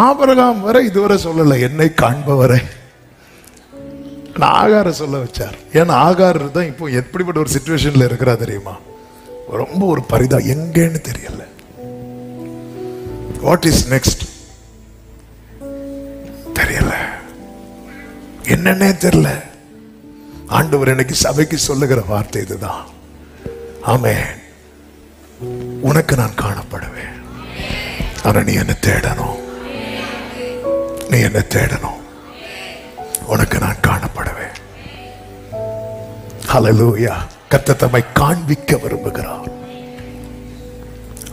ஆபிரகாம் வரை இதுவரை சொல்லல என்னை காண்பவரை. ஆகார சொல்ல வச்சார். ஏன்னா ஆகார் தான் இப்போ எப்படிப்பட்ட ஒரு சிச்சுவேஷன்ல இருக்கிறா தெரியுமா? ரொம்ப ஒரு பரிதா, எங்கன்னு தெரியல. வாட் இஸ் நெக்ஸ்ட் தெரியல, என்னன்னே தெரியல. ஆண்டவர் எனக்கு சபைக்கு சொல்லுகிற வார்த்தை இதுதான். ஆமென். உனக்கு நான் காணப்படுவேன். ஆனா நீ என்ன தேடணும், நீ என்ன தேடணும். உனக்கு நான் காணப்படுவேன். ஹல்லேலூயா. கர்த்தர் தம்மை காண்பிக்க விரும்புகிறார்.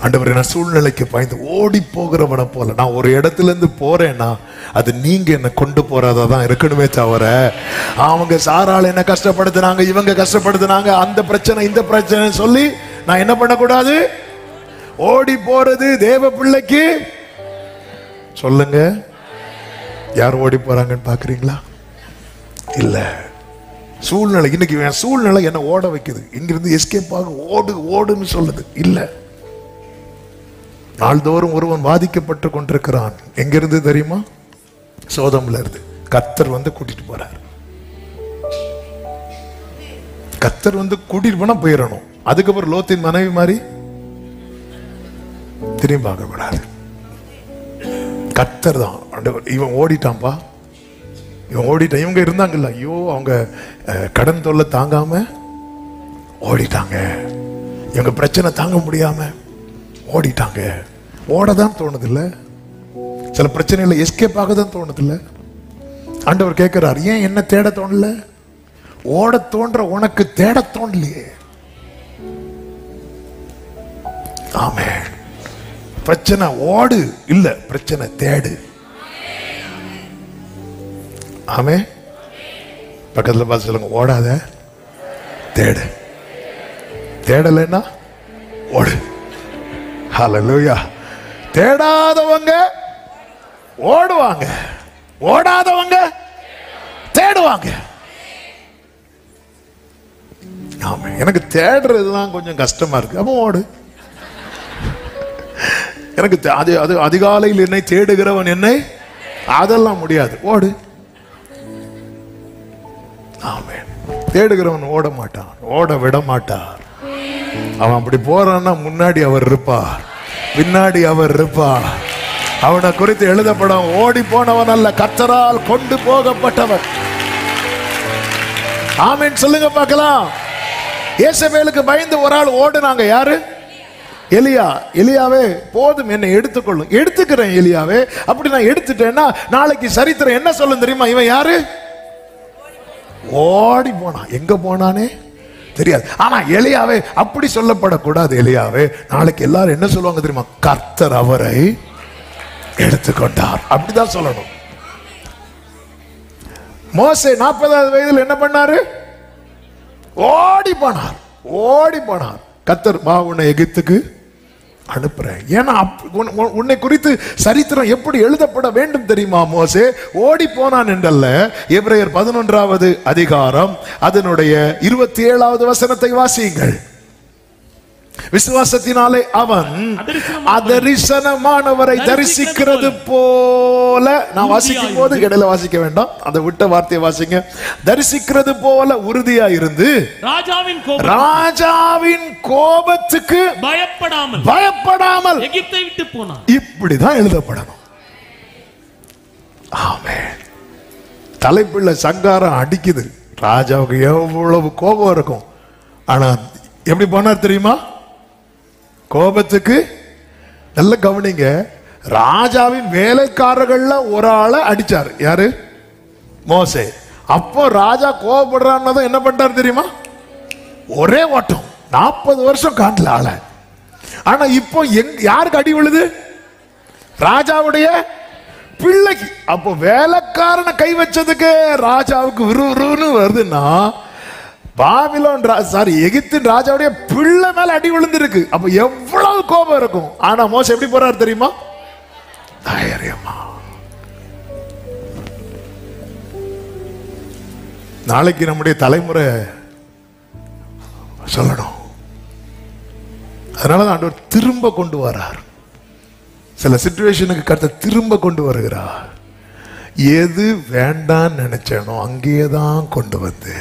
ஆண்டவரே, நான் சூழ்நிலைக்கு பயந்து ஓடி போகிறவனை போல நான் ஒரு இடத்துல இருந்து போறேன்னா அது நீங்க என்ன கொண்டு போறதான் இருக்கணுமே தவிர, அவங்க சாரால் என்ன கஷ்டப்படுத்தினாங்க, இவங்க கஷ்டப்படுத்தினாங்க, அந்த பிரச்சனை இந்த பிரச்சனை சொல்லி நான் என்ன பண்ணக்கூடாது. ஓடி போறது தேவ பிள்ளைக்கு. சொல்லுங்க, யார் ஓடி போறாங்கன்னு பாக்குறீங்களா? இல்ல, சூழ்நிலை. இன்னைக்கு என் சூழ்நிலை என்ன ஓட வைக்குது, இங்கிருந்து எஸ்கேப் ஆக ஓடு ஓடுன்னு சொல்லுது. இல்ல, நாள்தோறும் ஒருவன் பாதிக்கப்பட்டு கொண்டிருக்கிறான். எங்கிருந்து தெரியுமா? சோதம்ல இருந்து. கர்த்தர் வந்து கூட்டிட்டு போறார். கர்த்தர் வந்து கூட்டிட்டு போனா போயிடணும். அதுக்கப்புறம் லோத்தின் மனைவி மாதிரி திரும்பி பார்க்க கூடாது. கர்த்தர் தான். இவன் ஓடிட்டான்பா, இவன் ஓடிட்டான். இவங்க இருந்தாங்கல்ல, ஐயோ அவங்க கடன் தொல்லை தாங்காம ஓடிட்டாங்க, இவங்க பிரச்சனை தாங்க முடியாம ஓடிட்டாங்க. ஓடதான் தோணுது இல்ல, சில பிரச்சனைகளை எஸ்கேப் ஆக தான் தோணுது இல்ல. ஆண்டவர் கேட்கிறார், ஏன் என்ன தேட தோணல? ஓட தோன்ற உனக்கு தேட தோணலையே. ஆமென். பிரச்சனை ஓடு இல்ல, பிரச்சனை தேடு. ஆமே. பக்கத்துல பார்த்து சொல்லுங்க, ஓடாத தேடு. தேடலைன்னா ஓடு. ஹல்லேலூயா. தேடாதவங்க ஓடுவாங்க, ஓடாதவங்க தேடுவாங்க. ஆமா, எனக்கு தேடுறதுதான் கொஞ்சம் கஷ்டமா இருக்கு. அப்போ ஓடு. எனக்கு அது அதிகாலையில் என்னை தேடுகிறவன் என்னை, அதெல்லாம் முடியாது. ஓடு. ஆமென். தேடுகிறவன் ஓட மாட்டான், ஓட விட மாட்டார். அவன் அப்படி போறான்னா முன்னாடி அவர் இருப்பார், பின்னாடி அவர் இருப்பார். அவனை குறித்து எழுதப்படும், ஓடி போனவன் அல்ல, கர்த்தரால் கொண்டு போகப்பட்டவன். ஆமென் சொல்லுங்க பார்க்கலாம். யேசபேலுக்கு பயந்து ஒரு ஆள் ஓடுனாங்க. யாரு? எலியா. எலியாவே போதும், என்னை எடுத்துக்கொள்ளும். எடுத்துக்கிறேன் எலியாவே. அப்படி நான் எடுத்துட்டேன்னா நாளைக்கு சரித்திரம் என்ன சொல்லும் தெரியுமா? இவன் யாரு? ஓடி போனான். எங்க போனானே தெரியாது. ஆனா எலியாவே அப்படி சொல்லப்படக்கூடாது. எலியாவே நாளைக்கு எல்லாரும் என்ன சொல்லுவாங்க தெரியுமா? கர்த்தர் அவரை எடுத்துக்கொண்டார். அப்படிதான் சொல்லணும். மோசே 40வது வயதில் என்ன பண்ணாரு? ஓடி போனார், ஓடி போனார். கர்த்தர், வா உன்னை எகிப்துக்கு அனுப்புறேன். ஏன்னா உன்னை குறித்து சரித்திரம் எப்படி எழுதப்பட வேண்டும் தெரியுமா? மோசே ஓடி போனான் என்றல்ல. எபிரேயர் 11வது அதிகாரம் அதனுடைய 27வது வசனத்தை வாசியுங்கள். விசுவாசத்தினாலே அவன் அதரிசனமானவரை தரிசிக்கிறது போல, நான் வாசிக்கும் போது இடையில வாசிக்க வேண்டாம், அந்த விட்ட வார்த்தையை வாசிங்க. தரிசிக்கிறது போல உறுதியா இருந்து ராஜாவின் கோபத்துக்கு பயப்படாமல் எகிப்தை விட்டு போனான். இப்படிதான் எழுதப்படணும். ஆமென். தலைப்புள்ள சங்காரம் அடிக்குது. ராஜாவுக்கு எவ்வளவு கோபம் இருக்கும். ஆனா எப்படி போனார் தெரியுமா? கோபத்துக்கு. நல்ல கவனிங்க. ராஜாவின் வேலைக்காரர்கள்ல ஒரு ஆளை அடிச்சாரு. யாரு? மோசே. அப்போ ராஜா கோபப்படுறான்னு என்ன பண்றாரு தெரியுமா? ஒரே ஓட்டம். 40 வருஷம் காட்டல ஆள. ஆனா இப்போ யாருக்கு அடி விழுது? ராஜாவுடைய பிள்ளைக்கு. அப்போ வேலைக்காரனை கை வச்சதுக்கு ராஜாவுக்கு விறுவிறுன்னு வருதுன்னா, பாபிலோன் எகிப்தின் ராஜாவுடைய பிள்ளை மேல அடி விழுந்திருக்கு. அப்ப எவ்வளவு கோபம் இருக்கும். ஆனா மோசே எப்படி போறாரு தெரியுமா? தைரியமா. நாளைக்கு நம்முடைய தலைமுறை சொல்லணும். அதனாலதான் ஆண்டவர் திரும்ப கொண்டு வரார். சில சிச்சுவேஷனுக்கு கர்த்தர் திரும்ப கொண்டு வருகிறார். எது வேண்டான்னு நினைச்சேனோ அங்கேயேதான் கொண்டு வந்து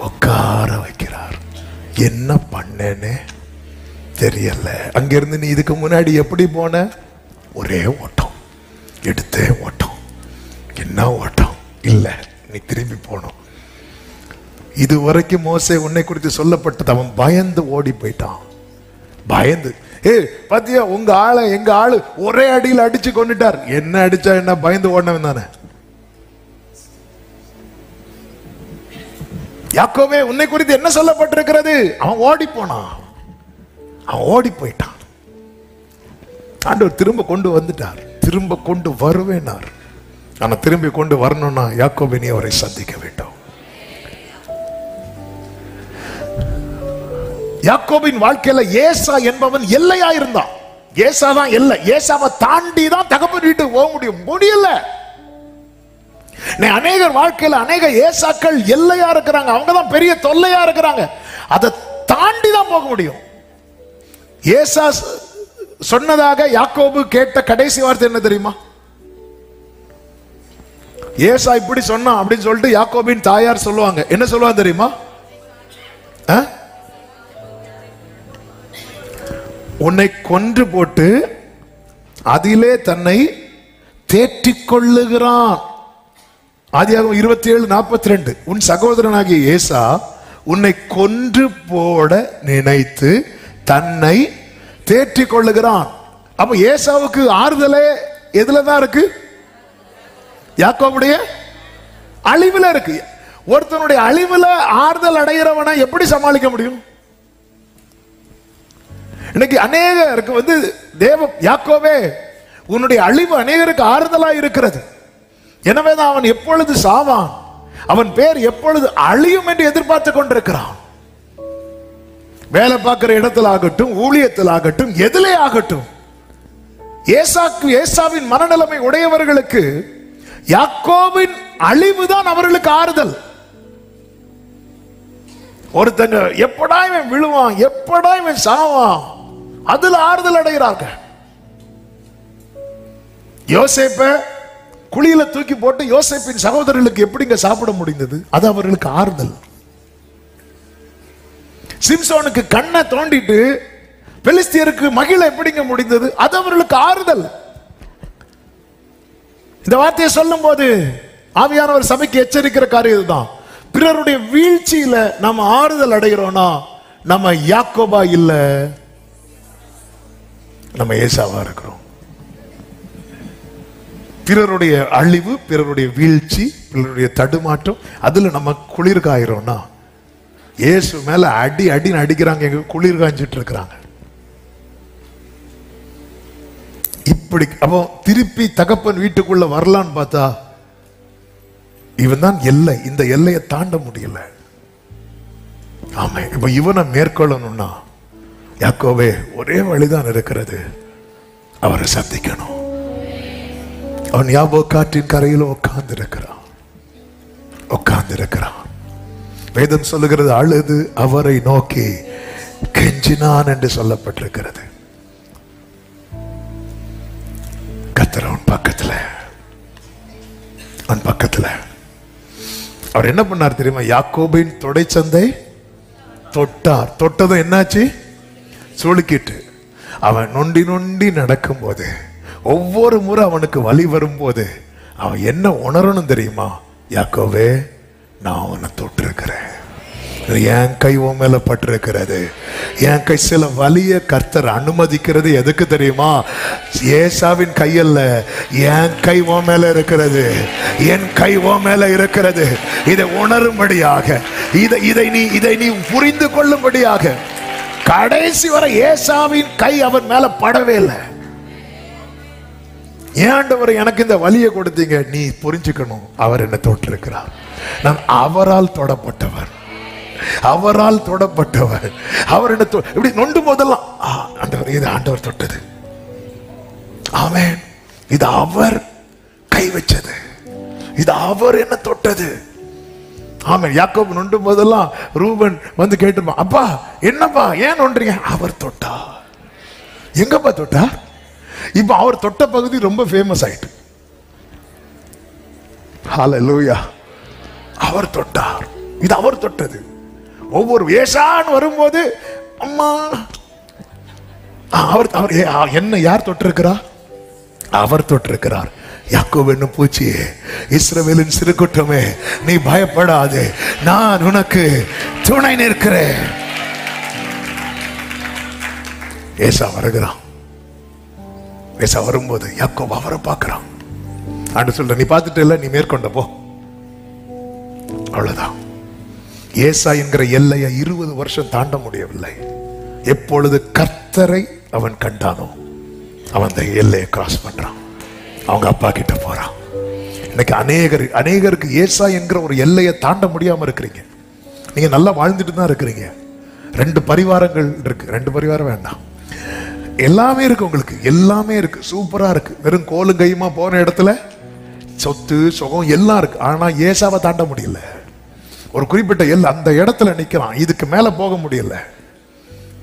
உட்கார வைக்கிறார். என்ன பண்ணேன்னு தெரியல. அங்கிருந்து நீ இதுக்கு முன்னாடி எப்படி போன? ஒரே ஓட்டம், எடுத்தே ஓட்டம். என்ன ஓட்டம்? இல்ல, நீ திரும்பி போனோம். இதுவரைக்கும் மோசே உன்னை குறித்து சொல்லப்பட்டது. அவன் பயந்து ஓடி போயிட்டான். பயந்து, பாத்தியா உங்க ஆளை எங்க ஆளு ஒரே அடியில் அடிச்சு கொண்டுட்டார். என்ன அடிச்சா என்ன? பயந்து ஓடினவன் தானே. யாக்கோபே உன்னை குறித்து என்ன சொல்லப்பட்டிருக்கிறது? அவன் ஓடி போனான், அவன் ஓடி போயிட்டான். ஆண்டவர் திரும்ப கொண்டு வந்துட்டார், திரும்ப கொண்டு வருவேனார். ஆனா திரும்பி கொண்டு வரணும்னா யாக்கோபே நீ அவரை சந்திக்க வேண்டும். யாக்கோபின் வாழ்க்கையில ஏசா என்பவன் எல்லையா இருந்தான். ஏசா தான் எல்லை. ஏசாவை தாண்டி தான் தகப்பன் வீட்டுக்கு போக முடியல. அநேகர் வாழ்க்கையில அநேக ஏசாக்கள் எல்லையா இருக்கிறாங்க. அவங்க தான் பெரிய தொல்லையா இருக்கிறாங்க. அதை தாண்டி தான் போக முடியும். ஏசா சொன்னதாக யாக்கோபு கேட்ட கடைசி வார்த்தை என்ன தெரியுமா? ஏசா இப்படி சொன்னான் அப்படின்னு சொல்லிட்டு யாக்கோபின் தாயார் சொல்லுவாங்க. என்ன சொல்லுவாங்க தெரியுமா? உன்னை கொன்று போட்டு அதிலே தன்னை தேற்றிக் கொள்ளுகிறான். ஆதியாகமம் 27:42. உன் சகோதரனாகிய ஏசா உன்னை கொன்று போட நினைத்து தன்னை தேற்றிக் கொள்ளுகிறான். அப்ப ஏசாவுக்கு ஆறுதலே எதுலதான் இருக்கு? யாக்கோபுடைய அழிவுல இருக்கு. ஒருத்தனுடைய அழிவுல ஆறுதல் அடைகிறவனை எப்படி சமாளிக்க முடியும்? இன்னைக்கு அநேகருக்கு யாக்கோபே உன்னுடைய அழிவு அநேகருக்கு ஆறுதலா இருக்கிறது. எனவேதான் அவன் எப்பொழுது சாவான், அவன் பேர் எப்பொழுது அழியும் என்று எதிர்பார்த்து கொண்டிருக்கிறான். வேலை பார்க்கிற இடத்தில் ஆகட்டும், ஊழியத்தில் ஆகட்டும், எதிலே ஆகட்டும், ஏசாவின் மனநிலைமை உடையவர்களுக்கு யாக்கோபின் அழிவுதான் அவர்களுக்கு ஆறுதல். ஒருத்தங்க எப்படா இவன் விழுவான், எப்படா இவன் சாவான், அதுல ஆறுதல் அடைகிறார்கள். யோசேப்ப குழியில தூக்கி போட்டு யோசேப்பின் சகோதரர்களுக்கு எப்படிங்க சாப்பிட முடிந்தது? அது அவர்களுக்கு ஆறுதல். சிம்சோனுக்கு கண்ணை தோண்டிட்டு பெலிஸ்தியருக்கு மகிழ எப்படிங்க முடிந்தது? அது அவர்களுக்கு ஆறுதல். இந்த வார்த்தையை சொல்லும் போது ஆவியானவர் சபைக்கு எச்சரிக்கிற காரியம் தான். பிறருடைய வீழ்ச்சியில நம்ம ஆறுதல் அடைகிறோம்னா நம்ம யாக்கோபா இல்ல, நம்ம ஏசாவா இருக்கிறோம். பிறருடைய அழிவு, பிறருடைய வீழ்ச்சி, பிறருடைய தடுமாற்றம், அதுல நம்ம குளிர் காயிரோம்னா இயேசு மேல அடி அடின்னு அடிக்கிறாங்க, எங்க குளிர் காய்ஞ்சிட்டு இருக்கிறாங்க. இப்படி அப்போ திருப்பி தகப்பன் வீட்டுக்குள்ள வரலான்னு பார்த்தா இவன் தான் எல்லை. இந்த எல்லையை தாண்ட முடியல. ஆமா, இப்ப இவனை மேற்கொள்ளணும்னா யாக்கோபே ஒரே வழிதான் இருக்கிறது, அவரை சந்திக்கணும். அவன் யாபோக்காற்றின் கரையில் உட்கார்ந்து இருக்கிறான். வேதம் சொல்லுகிறது, அழுது அவரை நோக்கி கெஞ்சினான் என்று சொல்லப்பட்டிருக்கிறது. கர்த்தர் அவன் பக்கத்துல அவர் என்ன பண்ணார் தெரியுமா? யாக்கோபின் தொடைச்சந்தை தொட்டார். தொட்டதும் என்னாச்சு? சுளுக்கிட்டு. அவன் நொண்டி நொண்டி நடக்கும் போது, ஒவ்வொரு முறை அவனுக்கு வலி வரும்போது அவன் என்ன உணரணும் தெரியுமா? யாக்கோவே, நான் உன்னை தொட்டிருக்கிறேன், என் கை உன் மேல பட்டிருக்கிறது. என் கை சில வலிய கர்த்தர் அனுமதிக்கிறது எதுக்கு தெரியுமா? ஏசாவின் கையல்ல, என் கை உன் மேல இருக்கிறது, என் கை உன் மேல இருக்கிறது. இதை உணரும்படியாக, இதை நீ புரிந்து கொள்ளும்படியாக. கடைசி வரை ஏசாவின் கை அவன் மேல படவே இல்லை. ஏண்டவர் எனக்கு இந்த வலியை கொடுத்தீங்க, நீ புரிஞ்சுக்கணும், அவர் என்ன தொட்டிருக்கிறார். நான் அவரால் தொடப்பட்டவர், அவர் என்ன இப்படி நொண்டு போதெல்லாம் ஆண்டவர், இது ஆண்டவர் தொட்டது. ஆமென். இது அவர் கை வச்சது, இது அவர் என்ன தொட்டது. ஆமென். யாக்கோபு நொண்டும் போதெல்லாம் ரூபன் வந்து கேட்டுப்பான், அப்பா என்னப்பா ஏன் நொன்றீங்க? அவர் தொட்டா. எங்கப்பா தொட்டா? இப்ப அவர் தொட்ட பகுதி ரொம்ப ஃபேமஸ் ஆயிட்டு. ஹல்லேலூயா. அவர் தொட்டார். இது அவர் தொட்டது. ஒவ்வொரு ஏசான் வரும்போது அம்மா அவர் அவர் என்ன யார் தொட்டிருக்கிறா? அவர் தொட்டிருக்கிறார். யாக்கோபு என்னும் பூச்சியே, இஸ்ரவேலின் சிறு கூட்டமே, நீ பயப்படாதே, நான் உனக்கு துணை நிற்கிறேன். ஏசா வருகிறான். ஏசா வரும்போது யாக்கோபு அவரை பார்க்கிறான். ஆண்டு சொல்ற, நீ பார்த்துட்டு இல்ல, நீ மேற்கொண்ட போ. அவ்வளவுதான். ஏசா என்கிற எல்லையை 20 வருஷம் தாண்ட முடியவில்லை. எப்பொழுது கர்த்தரை அவன் கண்டானோ அவன் அந்த எல்லையை கிராஸ் பண்றான். அவங்க அப்பா கிட்ட போறான். இன்னைக்கு அநேகருக்கு ஏசா என்கிற ஒரு எல்லையை தாண்ட முடியாம இருக்கிறீங்க. நீங்க நல்லா வாழ்ந்துட்டு தான் இருக்கிறீங்க. 2 பரிவாரங்கள் இருக்கு. 2 பரிவாரம் வேண்டாம், எல்லாமே இருக்கு. உங்களுக்கு எல்லாமே இருக்கு, சூப்பரா இருக்கு. வெறும் கோலும் கையுமா போன இடத்துல சொத்து சுகம் எல்லாம் இருக்கு. ஆனா ஏசாவை தாண்ட முடியல. ஒரு குறிப்பிட்ட அந்த இடத்துல நிக்கிறான். இதுக்கு மேல போக முடியல.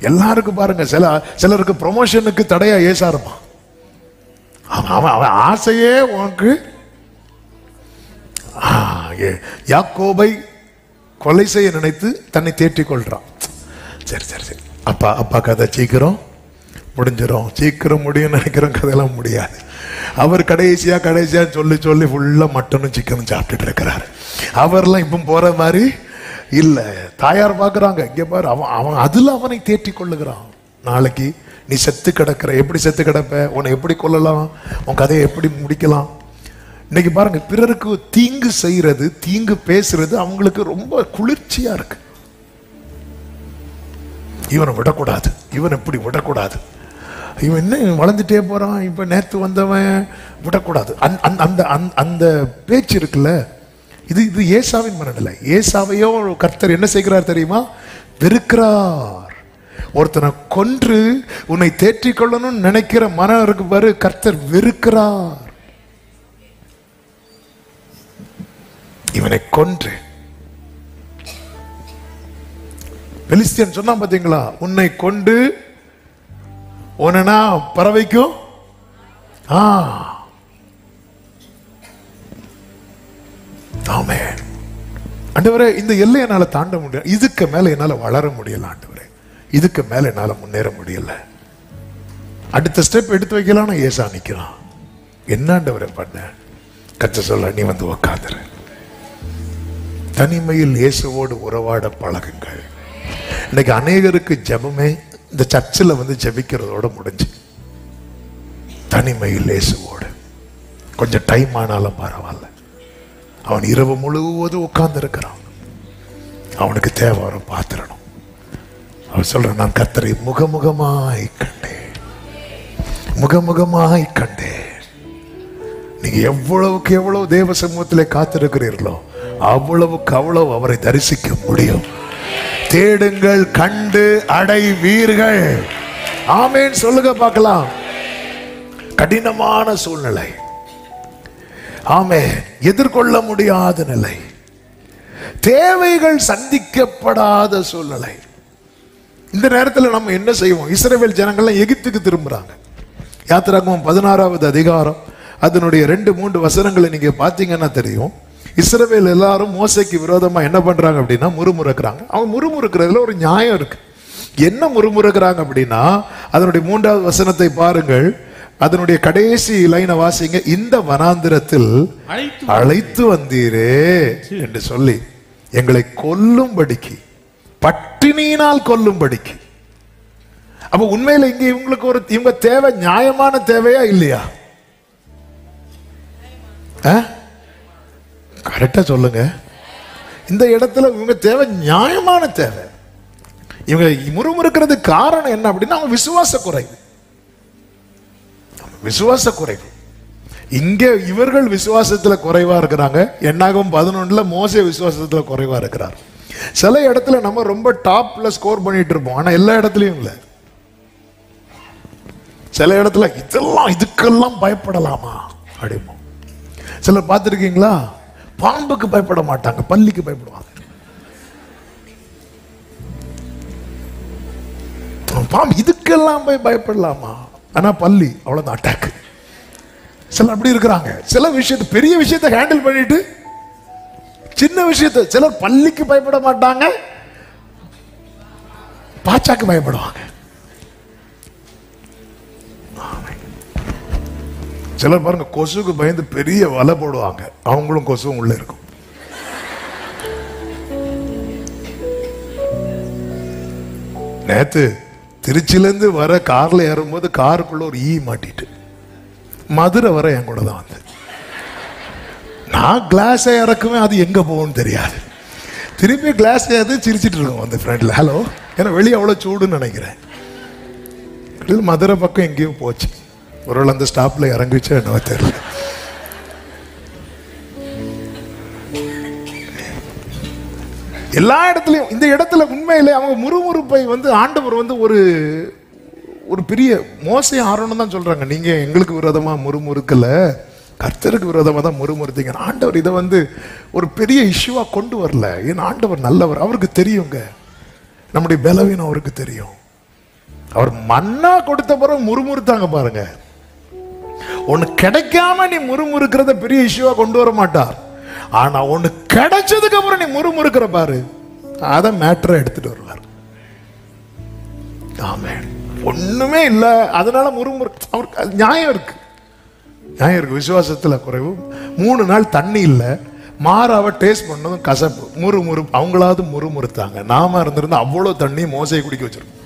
எல்லாருக்கும் பாருங்க, சிலருக்கு ப்ரொமோஷனுக்கு தடையா ஏசா இருப்பான். அவன் ஆசையே உனக்கு யாக்கோபை கொலை செய்ய நினைத்து தன்னை தேற்றிக் கொள்றான். சரி சரி சரி, அப்பா கதை சீக்கிரம் முடிஞ்சிடும், சீக்கிரம் முடியும் நினைக்கிறோம். கதையெல்லாம் முடியாது. அவர் கடைசியா சொல்லி சொல்லி ஃபுல்லா மட்டனும் சிக்கனும் சாப்பிட்டுட்டு இருக்கிறாரு. அவர்லாம் இப்ப போற மாதிரி இல்ல. தாயார் பாக்குறாங்க, இங்க பாரு, அவன் அதுல அவனை தேற்றிக் கொள்ளுகிறான். நாளைக்கு நீ செத்து கிடக்கிற, எப்படி செத்து கிடப்ப, உன்னை எப்படி கொல்லலாம், உன் கதையை எப்படி முடிக்கலாம். இன்னைக்கு பாருங்க, பிறருக்கு தீங்கு செய்யறது, தீங்கு பேசுறது அவங்களுக்கு ரொம்ப குளிர்ச்சியா இருக்கு. இவனை விடக்கூடாது, இவன் எப்படி விடக்கூடாது, இவன் என்ன வளர்ந்துட்டே போறான், இப்ப நேத்து வந்தவன் விடக்கூடாது. அந்த பேச்சு இருக்குல்ல, இது ஏசாவின் மனநிலை. ஏசாவையோ கர்த்தர் என்ன செய்கிறார் தெரியுமா? வெறுக்கிறார். ஒருத்தனை கொன்று உன்னை தேற்றிக் கொள்ளணும்னு நினைக்கிற மனம் இருக்கு பாரு, கர்த்தர் வெறுக்கிறார். இவனை கொன்று பெலிஸ்தியன் சொன்னா பாத்தீங்களா, உன்னை கொண்டு உன்னா பறவைக்கும் ஆண்டவரே, இந்த எல்லையை என்னால தாண்ட முடியல, இதுக்கு மேல என்னால வளர முடியல ஆண்டவரே, இதுக்கு மேல என்னால முன்னேற முடியல. அடுத்த ஸ்டெப் எடுத்து வைக்கலாம். ஏசா நிக்கிறான். என்ன ஆண்டவரே பண்ண? கர்த்தர் சொல்ல, நீ வந்து உக்காந்துரு. தனிமையில் இயேசுவோடு உறவாட பழகுங்கள். இன்னைக்கு அநேகருக்கு ஜெபமே இந்த சர்ச்சில் வந்து ஜெபிக்கிறதோட முடிஞ்சு. தனிமையில் இயேசுவோடு கொஞ்சம் டைம் ஆனாலும் பரவாயில்ல. அவன் இரவு முழுவதும் உட்கார்ந்து இருக்கிறான். அவனுக்கு தேவை வர பாத்திரணும். அவன் சொல்றான், நான் கர்த்தரை முகமுகமாய் கண்டேன், முகமுகமாய் கண்டேன். நீங்க எவ்வளவுக்கு எவ்வளவு தேவ சமூகத்திலே காத்திருக்கிறீர்களோ அவ்வளவுக்கு அவ்வளவு அவரை தரிசிக்க முடியும். தேடுங்கள், கண்டு அடைவீர்கள். ஆமேன் சொல்லுங்க பார்க்கலாம். கடினமான சூழ்நிலை, ஆமென், எதிர்கொள்ள முடியாத நிலை, தேவைகள் சந்திக்கப்படாத சூழ்நிலை. இந்த நேரத்தில் நம்ம என்ன செய்வோம்? இஸ்ரவேல் ஜனங்கள் எகிப்துக்கு திரும்புறாங்க. யாத்திராகமம் 16வது அதிகாரம் அதனுடைய 2-3 வசனங்களை நீங்க பாத்தீங்கன்னா தெரியும். இஸ்ரவேல் எல்லாரும் மோசைக்கு விரோதமா என்ன பண்றாங்க அப்படின்னா முறுமுறுக்கிறாங்க. அவங்க முறுமுறுக்கிறதுல ஒரு நியாயம் இருக்கு. என்ன முறுமுறுக்கிறாங்க அப்படின்னா, அதனுடைய 3வது வசனத்தை பாருங்கள். அதனுடைய கடைசி லைனை வாசிங்க. இந்த வனாந்திரத்தில் அழைத்து வந்தீரே என்று சொல்லி எங்களை கொல்லும்படிக்கு, பட்டினியினால் கொல்லும்படிக்கு. அப்ப உண்மையில இங்க இவங்க தேவை நியாயமான தேவையா இல்லையா? கரெக்டா சொல்லுங்க. இந்த இடத்துல இவங்க தேவை நியாயமான தேவை. இவங்க முறுமுறுக்கிறது காரணம் என்ன அப்படின்னா, அவங்க விசுவாச குறைவு. விசுவாச குறைவு. இங்க இவர்கள் விசுவாசத்துல குறைவா இருக்கிறாங்க. என்னாகும் 11ல மோசே விசுவாசத்துல குறைவா இருக்கிறார். சில இடத்துல நம்ம ரொம்ப டாப்ல ஸ்கோர் பண்ணிட்டு இருப்போம், ஆனா எல்லா இடத்துலயும் இல்ல. சில இடத்துல இதுக்கெல்லாம் பயப்படலாமா அப்படிமோ. சிலர் பார்த்திருக்கீங்களா, பாம்புக்கு பயப்பட மாட்டாங்க, பல்லிக்கு பயப்படுவாங்க. பாம்பு இதுக்கெல்லாம் போய் பயப்படலாமா? ஆனா பள்ளி அவ்வளவுதான் அட்டாக். சிலர் அப்படி இருக்கிறாங்க. சில விஷயத்தை, பெரிய விஷயத்தை ஹேண்டில் பண்ணிட்டு சின்ன விஷயத்தை, சிலர் பள்ளிக்கு பயப்பட மாட்டாங்க, பாச்சாக்கு பயப்படுவாங்க. சிலர் பாருங்க கொசுக்கு பயந்து பெரிய வலை போடுவாங்க, அவங்களும் கொசுவும் உள்ள இருக்கும். நேத்து திருச்சியிலேருந்து வர கார்ல ஏறும்போது காருக்குள்ள ஒரு ஈ மாட்டிட்டு மதுரை வர என் கூட தான் வந்து, நான் கிளாஸ் இறக்குவேன், அது எங்க போகும்னு தெரியாது. திருப்பி கிளாஸ் ஏது சிரிச்சிட்டு இருக்கோம் அந்த ஃப்ரெண்ட்ல, ஹலோ, ஏன்னா வெளியே அவ்வளோ சூடுன்னு நினைக்கிறேன். மதுரை பக்கம் எங்கேயோ போச்சு, ஒரு அந்த ஸ்டாப்ல இறங்கிச்சா என்னவோ தெரியல. எல்லா இடத்துலையும், இந்த இடத்துல உண்மையிலே அவங்க முறுமுறுப்பை வந்து ஆண்டவர் வந்து ஒரு பெரிய மோசை ஆரோன்னு தான் சொல்றாங்க. நீங்க எங்களுக்கு விரோதமா முறுமுறுக்கல, கர்த்தருக்கு விரோதமா தான் முறுமுறுத்தீங்க. ஆண்டவர் இதை வந்து ஒரு பெரிய இஷ்யூவா கொண்டு வரல. ஏன்னா ஆண்டவர் நல்லவர், அவருக்கு தெரியுங்க நம்முடைய பலவீனம், அவருக்கு தெரியும். அவர் மன்னா கொடுத்த பிறகு முறுமுறுத்தாங்க பாருங்க. ஒன்னு கிடைக்காம நீ முறுமுறுக்கிறத பெரிய இஷ்யூவா கொண்டு வர மாட்டார். ஆனா ஒண்ணு கிடைச்சதுக்கு அப்புறம் நீ முறுமுறுக்கிற பாரு, அத மேட்டரை எடுத்துட்டு வருவார். ஆமென். ஒண்ணுமே இல்ல, அதனால முறுமுறு, அவருக்கு நியாயம் இருக்கு, நியாயம் இருக்கு. விசுவாசத்துல குறைவு. 3 நாள் தண்ணி இல்ல, மாறாவை டேஸ்ட் பண்ணதும் கசப்பு, முறுமுறு. அவங்களாவது முறுமுறுத்தாங்க. நாம இருந்திருந்தா அவ்வளவு தண்ணி மோசையை குடிக்க வச்சிருக்கோம்.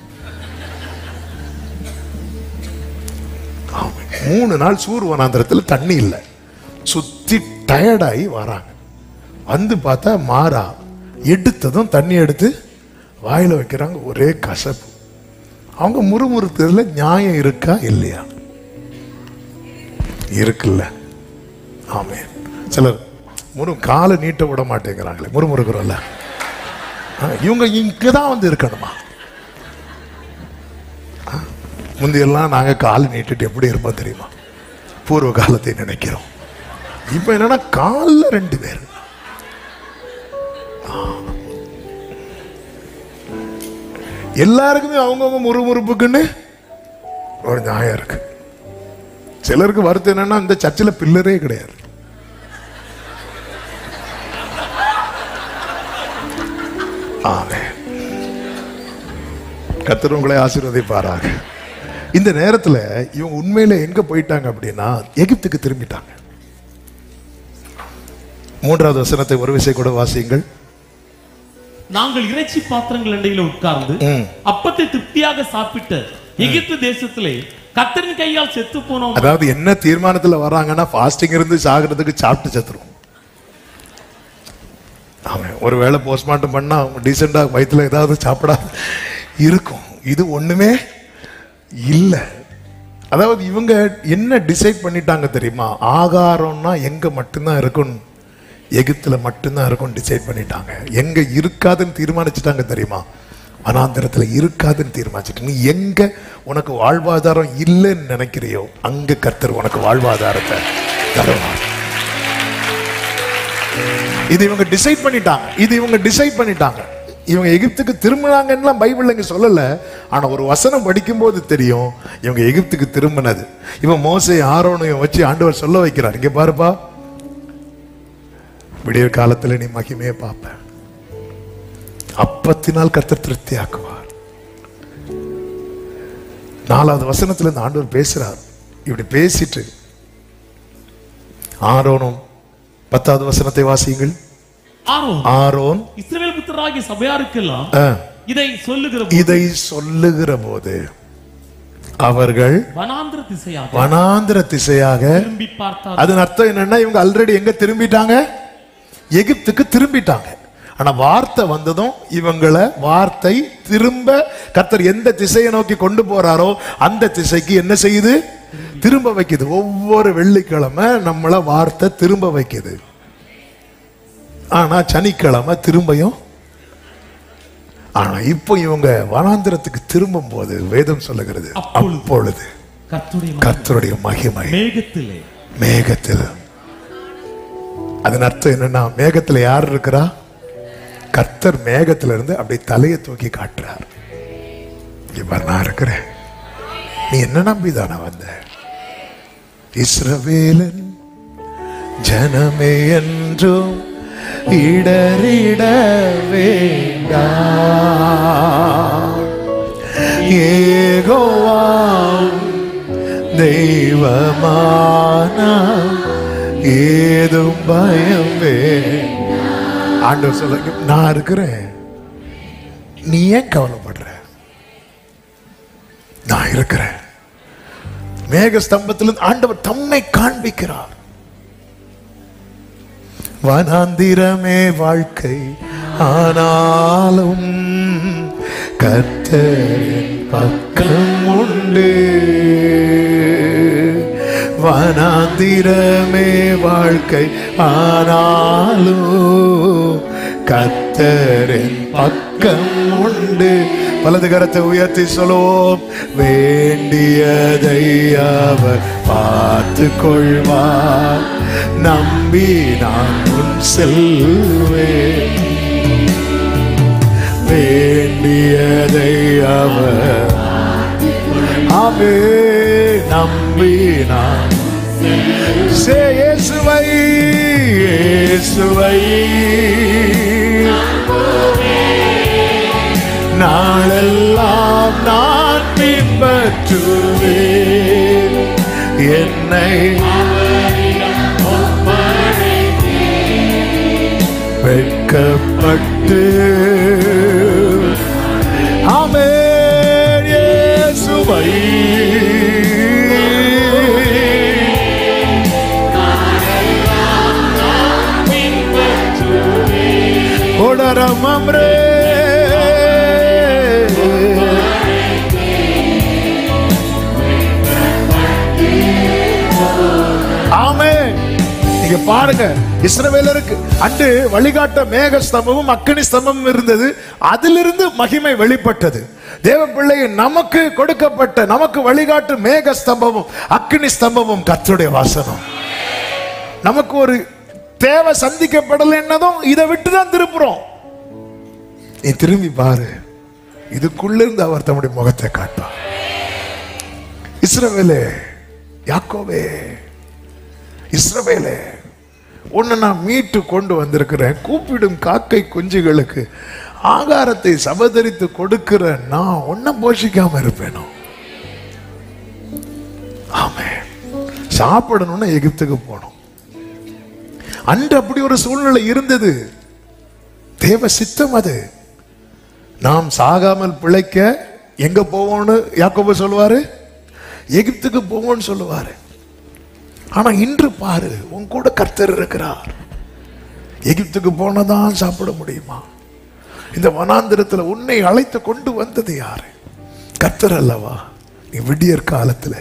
3 நாள் சூர் வனாந்திரத்தில் தண்ணி இல்லை, சுத்தி டயர்டாகி வராங்க. வந்து பார்த்தா மாறா எடுத்ததும் தண்ணி எடுத்து வாயில வைக்கிறாங்க, ஒரே கசப்பு. அவங்க முறுமுறுத்ததுல நியாயம் இருக்கா இல்லையா? இருக்குல்ல. ஆமே. சிலர் காலை நீட்ட விட மாட்டேங்கிறாங்களே, முறுமுறுக்கிறோம்ல, இவங்க இங்கதான் வந்து இருக்கணுமா? முந்தையெல்லாம் நாங்க கால் நீட்டிட்டு எப்படி இருப்போம் தெரியுமா? பூர்வ காலத்தை நினைக்கிறோம். இப்ப என்னன்னா காலில் 2 பேர். எல்லாருக்குமே அவங்கவுங்க முறுமுறுப்புக்குன்னு ஒரு நியாயம் இருக்கு. சிலருக்கு வருத்தம் என்னன்னா இந்த சர்ச்சில் பில்லரே கிடையாது. கர்த்தர் உங்களை ஆசீர்வதிப்பாராக. இந்த நேரத்தில் இவங்க உண்மையில எங்க போயிட்டாங்க அப்படின்னா எகிப்துக்கு திரும்பிட்டாங்க. 3வது வசனத்தை ஒரு விசை கூட வாசியுங்கள். நாங்கள் இறைச்சி பாத்திரங்கள் அண்டையில உட்கார்ந்து அப்பத்தை திருப்தியாக சாப்பிட்டு எகிப்து தேசத்திலே கர்த்தரின் கையால் செத்து போனோம். அதாவது என்ன தீர்மானத்துல வராங்கன்னா ஃபாஸ்டிங் இருந்து சாகிறதுக்கு சாப்பிட்டு செத்துரும். ஆமா, ஒருவேளை போஸ்ட்மார்ட்டம் பண்ணா டீசெண்டா வயிற்றுல ஏதாவது சாப்பிடா இருக்கும். இது ஒண்ணுமே இல்ல. அதாவது இவங்க என்ன டிசைட் பண்ணிட்டாங்க தெரியுமா? ஆகாரம்னா எங்க மட்டும்தான் இருக்கும், எகிப்துல மட்டும்தான் இருக்கும் டிசைட் பண்ணிட்டாங்க. எங்க இருக்காதுன்னு தீர்மானிச்சுட்டாங்க தெரியுமா? வனாந்திரத்துல இருக்காதுன்னு தீர்மானிச்சுட்டு, நீ எங்க உனக்கு வாழ்வாதாரம் இல்லைன்னு நினைக்கிறியோ அங்க கர்த்தர் உனக்கு வாழ்வாதாரத்தை தருவார். இது இவங்க டிசைட் பண்ணிட்டாங்க. இவங்க எகிப்துக்கு திரும்பினாங்கன்னா பைபிள்ல இங்க சொல்லல. ஆனா ஒரு வசனம் படிக்கும் போது தெரியும் இவங்க எகிப்துக்கு திரும்பினது. இவன் மோசே ஆரோனையும் வச்சு ஆண்டவர் சொல்ல வைக்கிறார், இங்க பாருப்பா, விடிய காலத்துல நீ மகிமையை பார்ப்ப, அப்பத்தினால் கர்த்தர் திருப்தி ஆக்குவார். 4வது வசனத்துல இந்த ஆண்டவர் பேசுறார். இப்படி பேசிட்டு ஆரோனும் 10வது வசனத்தை வாசியுங்கள். ஆரோன் இஸ்ரவேல் புத்திரராகிய சபையாருக்கெல்லாம் இதை சொல்லுகிற போது அவர்கள் வனாந்திர திசையாக திரும்பி பார்த்தார்கள். அதன் அர்த்தம் என்னன்னா இவங்க ஆல்ரெடி எங்க திரும்பிட்டாங்க? எகிப்துக்கு திரும்பிட்டாங்க. ஆனா வார்த்தை வந்ததும் இவங்களை வார்த்தை திரும்ப கர்த்தர் எந்த திசையை நோக்கி கொண்டு போறாரோ அந்த திசைக்கு என்ன செய்யுது? திரும்ப வைக்குது. ஒவ்வொரு வெள்ளிக்கிழமை நம்மள வார்த்தை திரும்ப வைக்குது. ஆனா சனிக்கிழமை திரும்பியும். ஆனா இப்போ இவங்க வனாந்திரத்துக்கு திரும்பும் போது வேதம் சொல்லுகிறது, அப்பொழுது கர்த்தருடைய மகிமை மேகத்தில். அதன் அர்த்தம் என்னன்னா, மேகத்துல யார் இருக்கிறா? கர்த்தர் மேகத்துல இருந்து அப்படியே தலையை தூக்கி காட்டுறார். இவர் நான் இருக்கிறேன், நீ என்ன நம்பிதான வந்த? இஸ்ரவேலன் ஜனமே என்றும் இடறிட வேண்டாம். யெகோவா தெய்வமானா ஏதும் பயம் வேண்டாம். ஆண்டவர் சொல்லுங்க, நான் இருக்கிறேன், நீ ஏன் கவலைப்படுற? நான் இருக்கிறேன். மேக ஸ்தம்பத்திலிருந்து ஆண்டவர் தம்மை காண்பிக்கிறார். வனாந்திரமே வாழ்க்கை ஆனாலும் கர்த்தரின் பக்கம் உண்டு. வனாந்திரமே வாழ்க்கை ஆனாலும் கர்த்தரின் பக்கம் உண்டு. வலது கரத்தை உயர்த்தி சொல்லுவோம். வேண்டியதை அவர் பார்த்து கொள்வார், நம்பி நான் முன் செல்வேன். வேண்டியதை அவர் ஆமே நம்பி நான் இயேசுவை இயேசுவை நாளெல்லாம் நான் பின்பற்றுவேன். என்னை வெட்கப்பட்டு ஆமென் இயேசுவை ஓடரம் அம்ரே ஆமென். நீங்க பாருங்க, இஸ்ரவேலருக்கு அன்று வழிகாட்ட மேக ஸ்தம்பமும் அக்கினி ஸ்தம்பமும் இருந்தது. அதிலிருந்து மகிமை வெளிப்பட்டது. தேவ பிள்ளை நமக்கு கொடுக்கப்பட்ட நமக்கு வழிகாட்டு மேக ஸ்தம்பமும் அக்கினி ஸ்தம்பமும் கர்த்தருடைய வாசனம். நமக்கு ஒரு தேவை சந்திக்கப்படலைன்னதும் இதை விட்டுதான் திருப்புறோம். நீ திரும்பி பாரு, இதுக்குள்ள இருந்து அவர் தம்முடைய முகத்தை காட்பார். இஸ்ரவேலே, யாக்கோபே, இஸ்ரவேலே, உன்னை நான் மீட்டு கொண்டு வந்திருக்கிறேன். கூப்பிடும் காக்கை குஞ்சுகளுக்கு ஆகாரத்தை சபதரித்து கொடுக்கிற நான் உன்னை போஷிக்காம இருப்பேனோ? ஆமே. சாப்பிடணும்னா எகிப்துக்கு போனோம். அன்று அப்படி ஒரு சூழ்நிலை இருந்தது. தேவ சித்தம் அது. நாம் சாகாமல் பிழைக்க எங்க போவோம்னு யாக்கோபு சொல்லுவாரு, எகிப்துக்கு போவோம்னு சொல்லுவாரு. ஆனா இன்று பாரு, உன் கூட கர்த்தர் இருக்கிறார். எகிப்துக்கு போனதான் சாப்பிட முடியுமா? இந்த வனாந்திரத்துல உன்னை அழைத்து கொண்டு வந்தது யாரு? கர்த்தர் அல்லவா? நீ விடியற் காலத்துல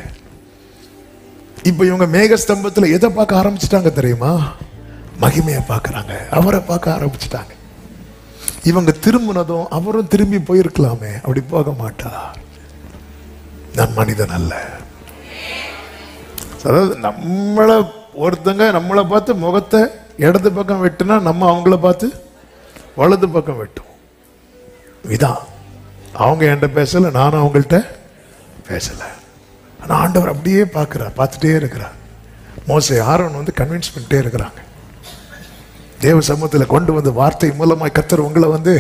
இப்ப இவங்க மேகஸ்தம்பத்துல எதை பார்க்க ஆரம்பிச்சுட்டாங்க தெரியுமா? மகிமையை பார்க்கறாங்க, அவரை பார்க்க ஆரம்பிச்சுட்டாங்க. இவங்க திரும்பினதும் அவரும் திரும்பி போயிருக்கலாமே, அப்படி போக மாட்டார். நான் மனிதன் அல்ல. அதாவது நம்மளை ஒருத்தங்க நம்மளை பார்த்து முகத்தை இடது பக்கம் வெட்டுனா நம்ம அவங்கள பார்த்து வலது பக்கம் வெட்டும். இதான் அவங்க என்கிட்ட பேசல, நானும் அவங்கள்ட்ட பேசல. ஆனா ஆண்டவர் அப்படியே பார்க்கிறார், பார்த்துட்டே இருக்கிறார். மோசே ஆரோன் வந்து கன்வின்ஸ் பண்ணிட்டே இருக்கிறாங்க. தேவ சமூகத்தில் கொண்டு வந்து வார்த்தை மூலமாய் கர்த்தர் உங்களை வந்து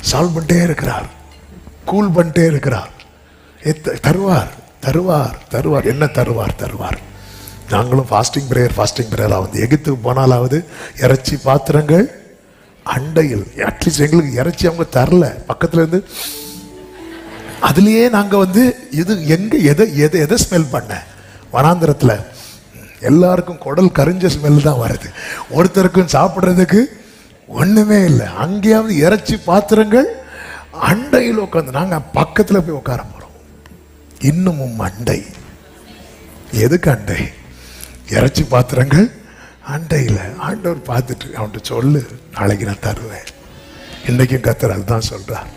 சால்வ் பண்ணிட்டே இருக்கிறார், கூல் பண்ணிட்டே இருக்கிறார். தருவார் தருவார் தருவார். என்ன தருவார்? தருவார். நாங்களும் ஃபாஸ்டிங் பிரேயராக வந்து எகிப்துக்கு போனாலாவது இறைச்சி பாத்திரங்கள் அண்டையில், அட்லீஸ்ட் எங்களுக்கு இறைச்சி அவங்க தரல, பக்கத்துல இருந்து அதுலயே நாங்க வந்து இது எங்க எதை எதை எதை ஸ்மெல் பண்ண வனாந்திரத்துல எல்லாருக்கும் குடல் கரிஞ்ச ஸ்மெல் தான் வருது. ஒருத்தருக்கும் சாப்பிட்றதுக்கு ஒண்ணுமே இல்லை. அங்கேயாவது இறைச்சி பாத்திரங்கள் அண்டையில் உட்காந்து நாங்க பக்கத்துல போய் உட்கார போறோம். இன்னமும் அண்டை. எதுக்கு அண்டை? இறைச்சி பாத்திரங்கள் அண்டையில். ஆண்டவர் பார்த்துட்டு அவன்கிட்ட சொல்லு, நாளைக்கு நான் தருவேன். இன்னைக்கும் கர்த்தர் அதுதான் சொல்றார்.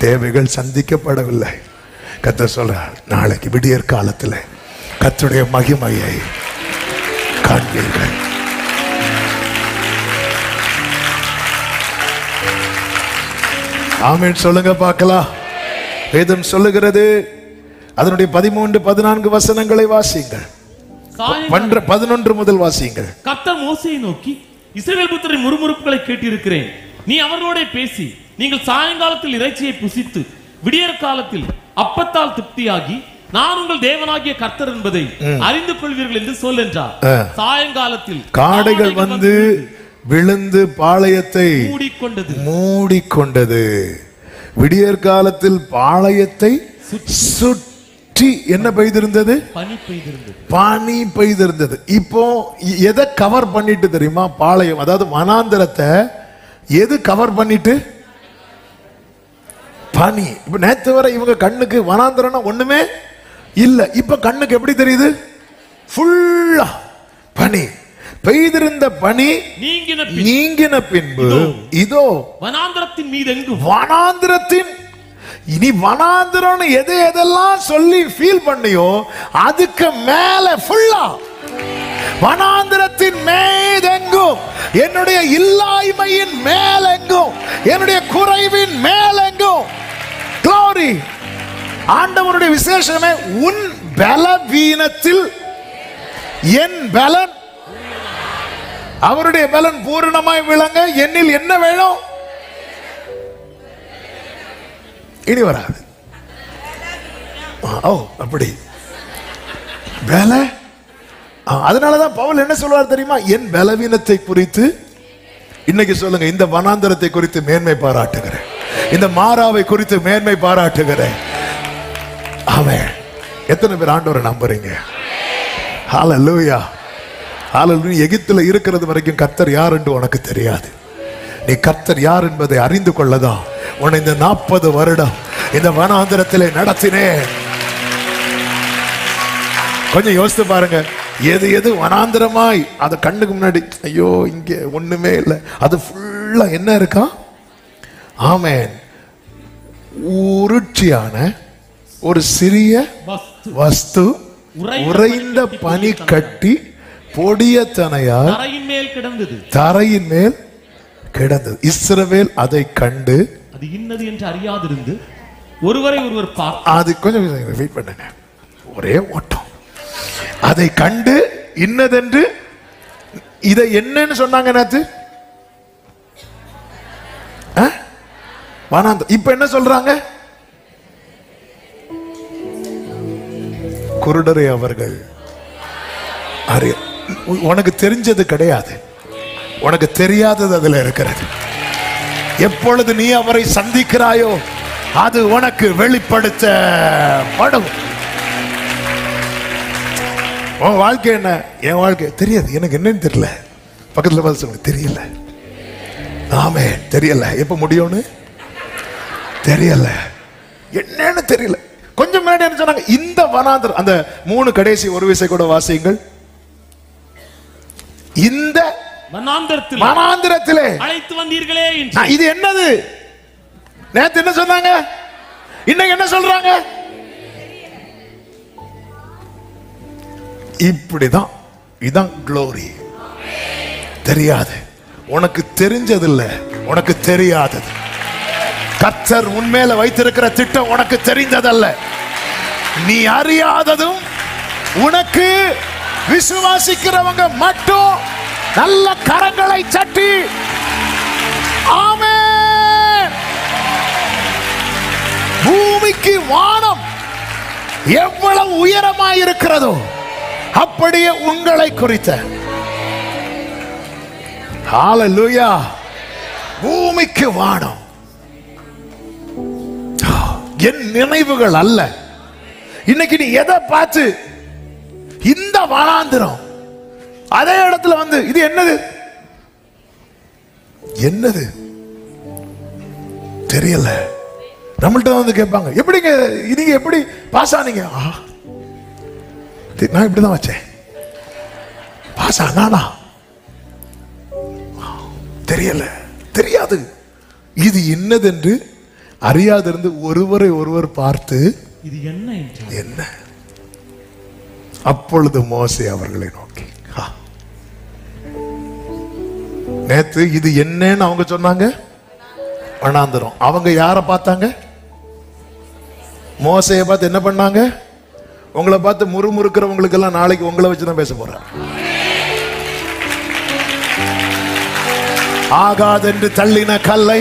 தேவைகள் சந்திக்கப்படவில்லை. கர்த்தர் சொல்றார், நாளைக்கு விடியற் காலத்தில் கர்த்தருடைய மகிமையை காண்பீர்கள். ஆமென் சொல்லுங்க பார்க்கலாம். வேதம் சொல்லுகிறது, அதனுடைய 13, 14 வசனங்களை வாசியுங்கள். 11 முதல் வாசியுங்கள். கர்த்தர் மோசேயை நோக்கி, இஸ்ரவேல் புத்திரரின் முறுமுறுப்புகளை கேட்டிருக்கிறேன். நீ அவர்களோட பேசி, நீங்கள் சாயங்காலத்தில் இறைச்சியை புசித்து விடியற் காலத்தில் அப்பத்தால் திருப்தியாகி நான் உங்கள் தேவனாகிய கர்த்தர் என்பதை அறிந்து கொள்வீர்கள் என்று சொல் என்றார். சாயங்காலத்தில் காடைகள் வந்து விழுந்து பாளையத்தை மூடிக்கொண்டது. விடியற் காலத்தில் பாளையத்தை சுற்றி என்ன பெய்திருந்தது? பனி பெய்திருந்தது. இப்போ எதை கவர் பண்ணிட்டு தெரியுமா? பாளையம், அதாவது வனாந்தரத்தை எது கவர் பண்ணிட்டு? பனி. இப்ப நேத்து வரை இவங்க கண்ணுக்கு வனாந்தரம்னா ஒண்ணுமே இல்ல. இப்ப கண்ணுக்கு எப்படி தெரியுது? ஃபுல்லா பனி. பெய்திருந்த பனி நீங்கின பின்பு இதோ வனாந்தரத்தின் மீது எங்கும், வனாந்தரத்தின், இனி வனாந்தரம் எதெல்லாம் சொல்லி ஃபீல் பண்ணியோ அதுக்கு மேல ஃபுல்லா வனாந்தரத்தின் மேலெங்கும், என்னுடைய இல்லாய்மையின் மேலெங்கும், என்னுடைய குறைவின் மேலெங்கும் glory. ஆண்டவருடைய விசேஷமே உன் பலவீனத்தில் என் பலன், அவருடைய பலன் பூரணமாய் விளங்க என்னில் என்ன வேணும்? இனி வராது. ஓ அப்படி பல. அதனாலதான் பவுல் என்ன சொல்வார் தெரியுமா? என் பலவீனத்தை குறித்து இன்னைக்கு சொல்லுங்க, இந்த வனாந்தரத்தை குறித்து மேன்மை பாராட்டுகிறேன், இந்த மாறாவை குறித்து மேன்மை பாராட்டுகிறேன். ஆமென். எத்தனை பேர் ஆண்டவரை நம்புறீங்க? ஹல்லேலூயா, ஹல்லேலூயா. எகிப்துல இருக்கிறது வரைக்கும் கர்த்தர் யார் என்று உனக்கு தெரியாது. நீ கர்த்தர் யார் என்பதை அறிந்து கொள்ளதான் உன்னை இந்த 40 வருடம் இந்த வனாந்தரத்திலே நடத்தினேன். கொஞ்சம் யோசித்து பாருங்க. எது வனாந்தரமாய் அது கண்ணுக்கு முன்னாடி, ஐயோ இங்க ஒண்ணுமே இல்லை, அது ஃபுல்லா என்ன இருக்கா? ஆமென். உருட்சியான ஒரு சிறிய வஸ்து உறைந்த பனி கட்டி பொடிய தனையால் தரையின் மேல் கிடந்தது. இஸ்ரவேல் அதை கண்டு அது இன்னது என்று அறியாதிருந்து ஒருவரை ஒருவர் பார்த்து, அது கொஞ்சம் வெயிட் பண்ணுங்க, ஒரே ஓட்டம். அதை கண்டு இன்னதென்று, இதை என்னன்னு சொன்னாங்க நேத்து? வனாந்தரம். இப்ப என்ன சொல்றாங்க? குருடரை அவர்கள் உனக்கு தெரிஞ்சது கிடையாது, உனக்கு தெரியாதது அதுல இருக்கிறது. எப்பொழுது நீ அவரை சந்திக்கிறாயோ அது உனக்கு வெளிப்படுத்தப்படும். உன் வாழ்க்கை என்ன? என் வாழ்க்கை தெரியாது, எனக்கு என்னன்னு தெரியல. பக்கத்துல பார்த்து சொல்லுங்க, தெரியல. ஆமே, தெரியல. எப்ப முடியும்னு தெரியல, என்னன்னு தெரியல. கொஞ்சம் முன்னாடி என்ன சொன்னாங்க? இந்த வனாந்தரம். அந்த 3 கடைசி ஒரு விசை கூட வாசியுங்கள். இந்த வனாந்தரத்திலே அழைத்து வந்தீர்களே. இது என்னது? நேத்து என்ன சொன்னாங்க, இன்னைக்கு என்ன சொல்றாங்க? இப்படிதான். இதான் க்ளோரி. தெரியாது, உனக்கு தெரிஞ்சது இல்ல, உனக்கு தெரியாதது. கர்த்தர் உன்மேல வைத்திருக்கிற திட்டம் உனக்கு தெரிந்ததல்ல, நீ அறியாததும். உனக்கு விசுவாசிக்கிறவங்க மட்டும் நல்ல கரங்களை சட்டி ஆமென். பூமிக்கு வானம் எவ்வளவு உயரமாய் இருக்கிறதோ அப்படியே உங்களை குறித்த, ஹல்லேலூயா, பூமிக்கு வானம் என் நினைவுகள் அல்ல. இன்னைக்கு நீ எதை பார்த்து இந்த வனாந்திரம், அதே இடத்துல வந்து இது என்னது என்னது தெரியல. நம்மள்ட்ட வந்து கேட்பாங்க, எப்படிங்க நீங்க எப்படி பாஸ் ஆனீங்க? நான் இப்படிதான் வச்சேன், பாஸ் ஆனா தெரியல, தெரியாது. இது என்னது என்று அறியாதிருந்து ஒருவரை ஒருவர் பார்த்து இது என்ன என்ன. அப்பொழுது மோசே அவர்களை நோக்கி, நேத்து இது என்னன்னு அவங்க சொன்னாங்க, வனாந்தரம். அவங்க யார பார்த்தாங்க? மோசையை பார்த்து என்ன பண்ணாங்க? உங்களை பார்த்து முறுமுறுக்கிறவங்களுக்கு எல்லாம் நாளைக்கு உங்களை வச்சுதான் பேச போறார். ஆகாதென்று தள்ளின கல்லை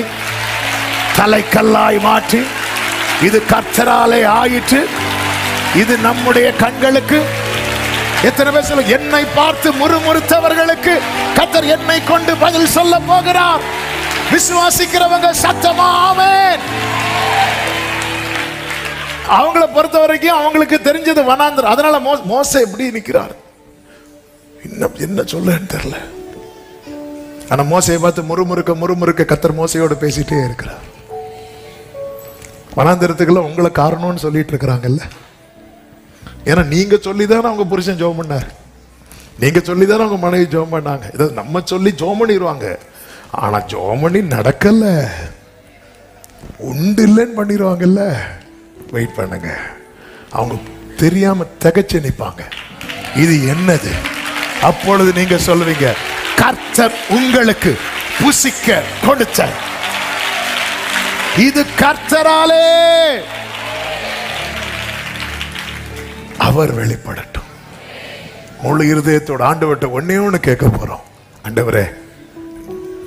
தலைக்கல்லாய் மாற்றி இது கர்த்தராலே ஆயிற்று, இது நம்முடைய கண்களுக்கு. எத்தனை பேர் சொல்ல, என்னை பார்த்து முறுமுறுத்தவர்களுக்கு கர்த்தர் என்னை கொண்டு பதில் சொல்ல போகிறார். விசுவாசிக்கிறவங்க சத்தமா ஆமென். அவங்கள பொறுத்த வரைக்கும் அவங்களுக்கு தெரிஞ்சது வனாந்தரம். அதனால மோசே எப்படி நிக்கிறார், இன்னும் என்ன சொல்லன்னு தெரியல. ஆனா மோசையை பார்த்து முறுமுறுக்க கர்த்தர் மோசையோட பேசிட்டே இருக்கிறார். வனாந்தரத்துக்குள்ள உங்களை காரணம்னு சொல்லிட்டு இருக்கிறாங்கல்ல. ஏன்னா நீங்க சொல்லிதானே அவங்க புருஷன் ஜெபம் பண்ணாரு, நீங்க சொல்லிதானே அவங்க மனைவி ஜெபம் பண்ணாங்க. இதை நம்ம சொல்லி ஜெபம் பண்ணிடுவாங்க. ஆனா ஜெபம் பண்ணி நடக்கல, உண்டு இல்லைன்னு பண்ணிடுவாங்கல்ல. வெயிட் பண்ணுங்க, அவங்க தெரியாம திகைச்சு நிற்பாங்க, இது என்னது. அப்பொழுது நீங்க சொல்லுவீங்க, கர்த்தர் உங்களுக்கு புசிக்க கொடுத்த இது கர்த்தராலே அவர் வெளிப்படட்டும். முழு இருதயத்தோட ஆண்டவர்கிட்ட ஒன்னே ஒண்ணு கேட்க போறோம். ஆண்டவரே,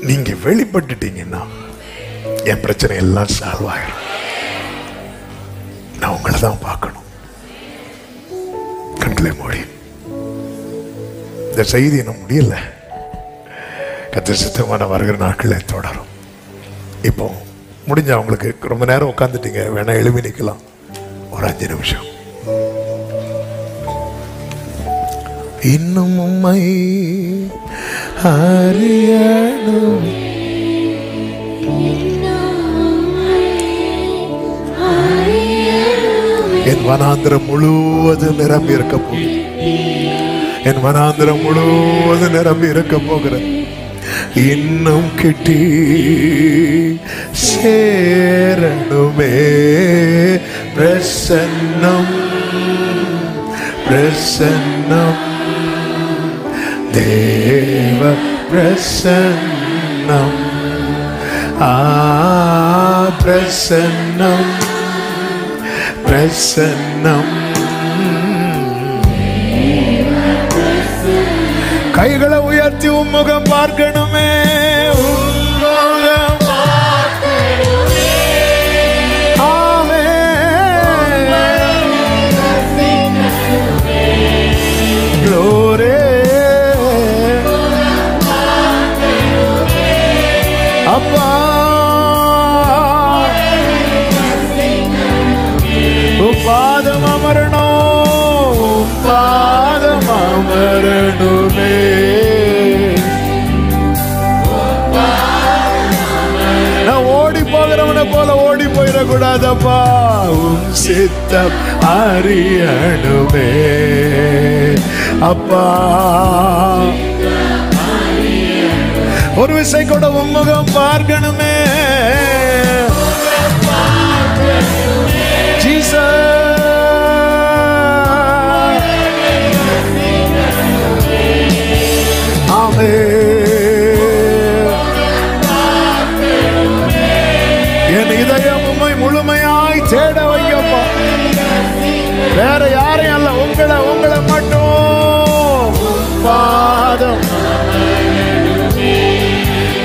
நீங்க வெளிப்பட்டுட்டீங்கன்னா என் பிரச்சனை எல்லாம் சால்வ் ஆயிடும். நான் உங்களை தான் பார்க்கணும். கண்களை மூடி இந்த செய்தி இன்னும் முடியல. கர்த்தர் சித்தமான வருகிற நாட்களை தொடரும். இப்போ முடிஞ்ச அவங்களுக்கு ரொம்ப நேரம் உட்காந்துட்டீங்க, வேணா எழுப்பி நிக்கலாம் ஒரு 5 நிமிஷம். இன்னும் உம்மை அறியணும், என் வனாந்திரம் முழுவதும் நிரம்பி இருக்க போகுது. என் வனாந்திரம் முழுவதும் நிரம்பி இருக்க போகிறது. இன்னும் கிட்டி சேரணுமே பிரசன்னம், பிரசன்னம், தேவ பிரசன்னம், பிரசன்னம், பிரசன்னம். கைகளை உயர்த்தி உம்முகம் பார்க்கணுமே, உம்முகம் பார்க்கணுமே. ஆமென். க்ளோரி. அப்பா பாதம் அமரணும், பாதம் அமரணுமே. நான் ஓடி போகிறவனை போல ஓடி போயிடக்கூடாதப்பா, உன் சித்தம் அறியணுமே. அப்பா ஒரு விசை கூட உம்முகம் பார்க்கணுமே. என் இதயம் உம்மை முழுமையாய் தேட வைக்கப்பா. வேற யாரையும் அல்ல, உங்களை மட்டும் பாதம்.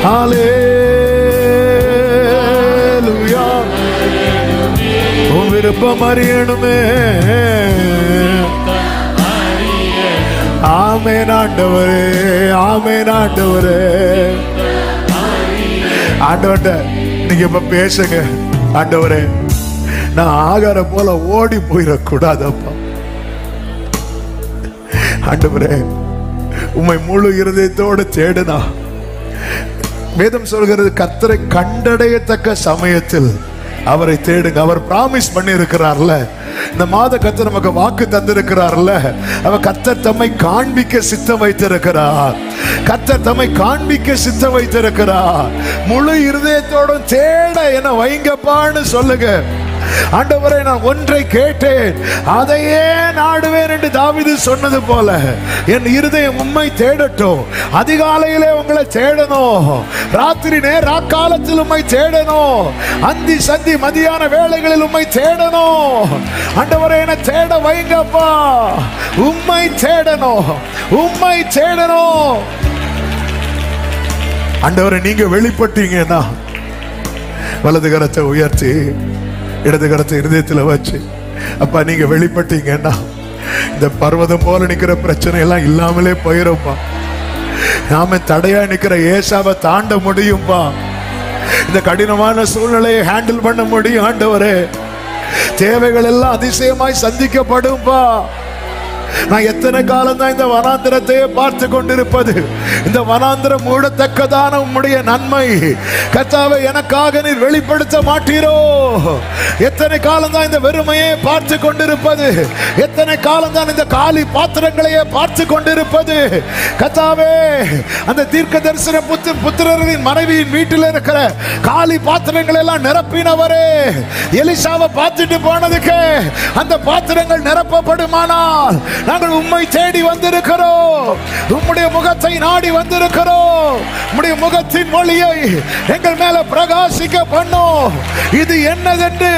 ஹல்லேலூயா. உன் விருப்பம் அறியணுமே. ஆமென் ஆண்டவரே, ஆமென் ஆண்டவரே. ஆண்டவர்கிட்ட நீங்க இப்ப பேசுங்க. ஆண்டவரே, நான் ஆகாரம் போல ஓடி போயிடக்கூடாதப்பா. ஆண்டவரே, உம்மை முழு இருதயத்தோடு தேடுனா. வேதம் சொல்கிறது, கர்த்தரை கண்டடையத்தக்க சமயத்தில் அவரை தேடுங்க. அவர் பிராமிஸ் பண்ணி இருக்கிறார்ல, இந்த மாத கர்த்தர் நமக்கு வாக்கு தந்திருக்கிறார்ல. அவர் கர்த்தர் தம்மை காண்பிக்க சித்தம் வைத்திருக்கிறார். கர்த்தர் தம்மை காண்பிக்க சித்தம் வைத்திருக்கிறார். முழு இருதயத்தோடும் தேட என வைங்கப்பான்னு சொல்லுங்க. ஆண்டவரே நான் ஒன்றை கேட்டேன் அதையே நாடுவேன் என்று தாவீது சொன்னது போல என் இருதயம் உம்மை தேடட்டும். அதிகாலையிலே உங்களை தேடணும், ராத்திரி ராக்காலத்தில் உம்மை தேடணும், அந்தி சந்தி மதியான வேளைகளில் உம்மை தேடணும். ஆண்டவரே என்னை தேட வைங்கப்பா, உம்மை தேடணும், உம்மை தேடணும். ஆண்டவரே நீங்க வெளிப்பட்டீங்கன்னா வலது கரத்தை உயர்த்தி இடது கரத்தை இருதயத்தில் வச்சு, அப்பா நீங்க வெளிப்பட்டீங்கன்னா இந்த பர்வதம் போல நிக்கிற பிரச்சனை எல்லாம் இல்லாமலே போயிருப்பா. நாம தடையா நிக்கிற ஏசாவை தாண்ட முடியும்பா. இந்த கடினமான சூழ்நிலையை ஹேண்டில் பண்ண முடியும். ஆண்டவரே தேவைகள் எல்லாம் அதிசயமாய் சந்திக்கப்படும்பா. நான் எத்தனை காலம் தான் இந்த வனாந்திரத்தையே பார்த்து கொண்டிருப்பது? இந்த வனாந்திரம் மூடத்தக்கதான உம்முடைய நன்மை கர்த்தாவே எனக்காக நீர் வெளிப்படுத்த மாட்டீரோ? எத்தனை காலம் தான் இந்த வெறுமையை பார்த்து கொண்டிருப்பது? எத்தனை காலம் தான் இந்த காலி பாத்திரங்களையே பார்த்து கொண்டிருப்பது? கர்த்தாவே அந்த தீர்க்க தரிசன புத்திரரின் மனைவியின் வீட்டில் இருக்கிற காலி பாத்திரங்கள் எல்லாம் நிரப்பினவரே, எலிசாவை பார்த்துட்டு போனதுக்கு அந்த பாத்திரங்கள் நிரப்பப்படுமானால் நாங்கள் உம்மை தேடி வந்திருக்கிறோம், உம்முடைய முகத்தை நாடி வந்திருக்கிறோம். உம்முடைய முகத்தின் மொழியை எங்கள் மேல பிரகாசிக்க பண்ணும். இது என்னதென்று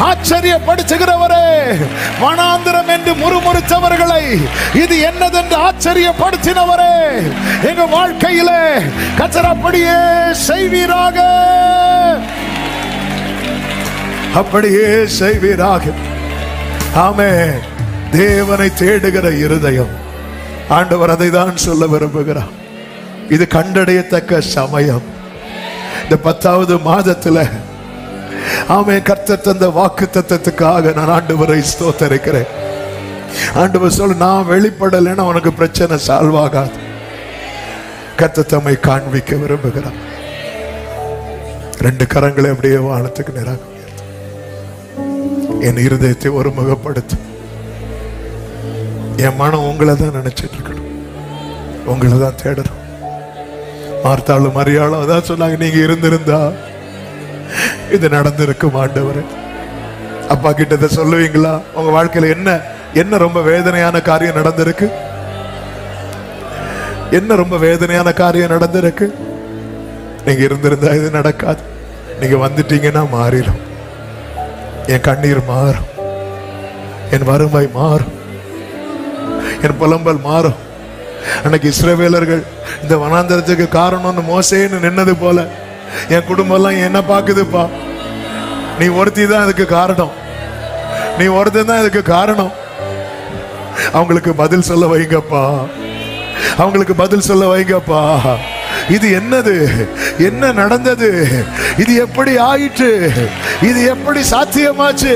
ஆச்சரியப்படுத்துகிறவரே, வனாந்திரம் என்று முறுமுறுத்தவர்களை இது என்னதென்று ஆச்சரியப்படுத்தினவரே, எங்க வாழ்க்கையிலே கர்த்தர் அப்படியே செய்வீராக, அப்படியே செய்வீராக. ஆமென். தேவனை தேடுகிற இருதயம், ஆண்டவர் அதை தான் சொல்ல விரும்புகிறார். இது கண்டடையத்தக்க சமயம். இந்த 10வது மாதத்துல ஆமென் கர்த்தர் தந்த வாக்குத்தத்தத்துக்காக நான் ஆண்டவரை ஸ்தோத்திரிக்கிறேன். ஆண்டவர் சொல்ல, நான் வெளிப்படலைன்னா உனக்கு பிரச்சனை சால்வ் ஆகாது. கர்த்தர் தம்மை காண்பிக்க விரும்புகிறார். 2 கரங்களை அப்படியே வானத்துக்கு நேராக என் இருதயத்தை ஒருமுகப்படுத்து. என் மனம் உங்களை தான் நினைச்சிட்டு இருக்கணும், உங்களை தான் தேடணும். மார்த்தாளும் மரியாளும் அதான் சொன்னாங்க, நீங்க இருந்திருந்தா இது நடந்திருக்கும் ஆண்டவரே. அப்பா கிட்ட சொல்லுவீங்களா? உங்க வாழ்க்கையில என்ன ரொம்ப வேதனையான காரியம் நடந்திருக்கு? என்ன ரொம்ப வேதனையான காரியம் நடந்திருக்கு? நீங்க இருந்திருந்தா இது நடக்காது. நீங்க வந்துட்டீங்கன்னா மாறிடும். என் கண்ணீர் மாறும், என் வறுமை மாறும், என் புலம்பல் மாறும். அன்னைக்கு இஸ்ரவேலர்கள் இந்த வனாந்தரத்துக்கு காரணம்னு மோசேன்னு நின்னது போல என் குடும்பம் எல்லாம் என்ன பாக்குதுப்பா? நீ ஒருத்தி தான் இதுக்கு காரணம், நீ ஒருத்தன் தான் இதுக்கு காரணம். அவங்களுக்கு பதில் சொல்ல வைங்கப்பா, அவங்களுக்கு பதில் சொல்ல வைங்கப்பா. இது என்னது? என்ன நடந்தது? இது எப்படி ஆயிற்று? இது எப்படி சாத்தியமாச்சு?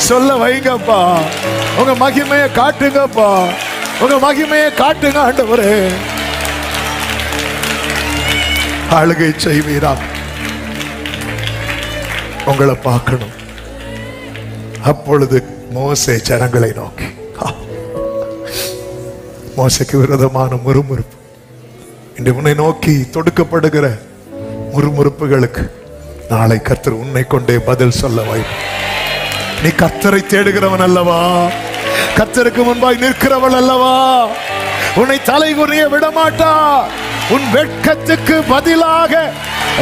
சொல்ல வைங்கப்பா. உங்க மகிமையை காட்டுங்கப்பா, உங்க மகிமையை காட்டுங்க ஆண்டவரே. ஆளுகை செய்வீரா? உங்களை பார்க்கணும். அப்பொழுது மோசே ஜனங்களை நோக்கி, மோசைக்கு விரோதமான முறுமுறுப்பு, இன்று உன்னை நோக்கி தொடுக்கப்படுகிற முறுமுறுப்புகளுக்கு நாளை கர்த்தர் உன்னை கொண்டே பதில் சொல்ல வைப்பார். நீ கர்த்தரை தேடுகிறவன் அல்லவா? கர்த்தருக்கு முன்பாய் நிற்கிறவள் அல்லவா? உன்னை தலைகுனிய விடமாட்டார். உன் வெட்கத்துக்கு பதிலாக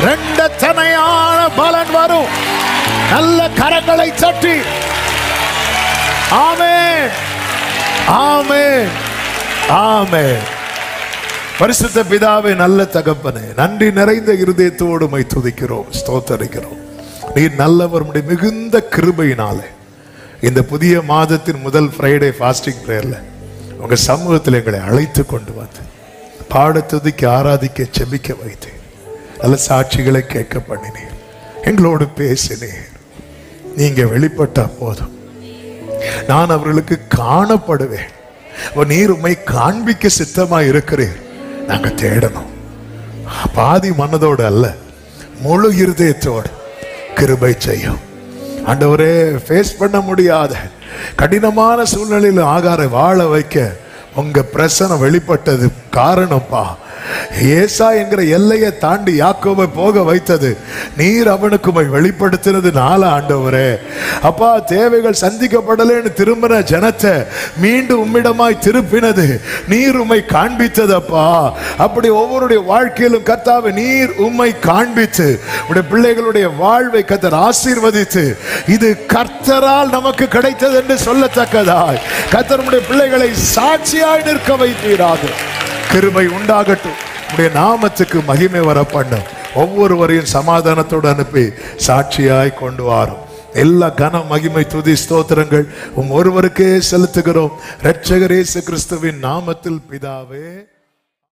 2 தனையான பலன் வரும். நல்ல கரங்களை தட்டி ஆமென், ஆமென், ஆமென். பரிசுத்த பிதாவே, நல்ல தகப்பனே, நன்றி நிறைந்த இருதயத்தோடு உம்மை துதிக்கிறோம், ஸ்தோத்தரிக்கிறோம். நீர் நல்லவர். மிகுந்த கிருபையினாலே இந்த புதிய மாதத்தின் முதல் ஃப்ரைடே ஃபாஸ்டிங் பிரேயர்ல உங்க சமூகத்தில் எங்களை அழைத்து கொண்டு வந்து பாட துதிக்க ஆராதிக்க செபிக்க வைத்து நல்ல சாட்சிகளை கேட்க பண்ணினீர். எங்களோடு பேசினீர். நீங்க வெளிப்பட்டா போதும், நான் அவர்களுக்கு காணப்படுவேன். நீர் உம்மை காண்பிக்க சித்தமா இருக்கிறீர். நாங்க தேடணும். பாதி மனதோடு அல்ல, முழு இருதயத்தோடு கிருபை செய்யும் ஆண்டவரே. ஃபேஸ் பண்ண முடியாத கடினமான சூழ்நிலையில் ஆகார வாழ வைக்க உங்க பிரசனம் வெளிப்பட்டது காரணம்ப்பா. ஏசா என்கிற எல்லையை தாண்டி யாக்கோபை போக வைத்தது நீர் அவனுக்கு உம்மை வெளிப்படுத்தினது ஆண்டவரே. அப்பா, தேவைகள் சந்திக்கப்படலன்னு திரும்பின ஜனத்தை மீண்டும் உம்மிடமாய் திருப்பினது நீர் உம்மை காண்பித்ததப்பா. அப்படி ஒவ்வொருடைய வாழ்க்கையிலும் கர்த்தாவே நீர் உம்மை காண்பித்து உடைய பிள்ளைகளுடைய வாழ்வை கர்த்தர் ஆசீர்வதித்து இது கர்த்தரால் நமக்கு கிடைத்தது என்று சொல்லத்தக்கதாய் கர்த்தருடைய பிள்ளைகளை சாட்சியாய் நிற்க வைப்பீராக. கிருபை உண்டாகட்டும். உடைய நாமத்துக்கு மகிமை வர பண்ணும். ஒவ்வொருவரையும் சமாதானத்தோடு அனுப்பி சாட்சியாய் கொண்டு வாரும். எல்லா கன மகிமை துதி ஸ்தோத்திரங்கள் ஒருவருக்கே செலுத்துகிறோம். இரட்சகர் இயேசு கிறிஸ்துவின் நாமத்தில் பிதாவே.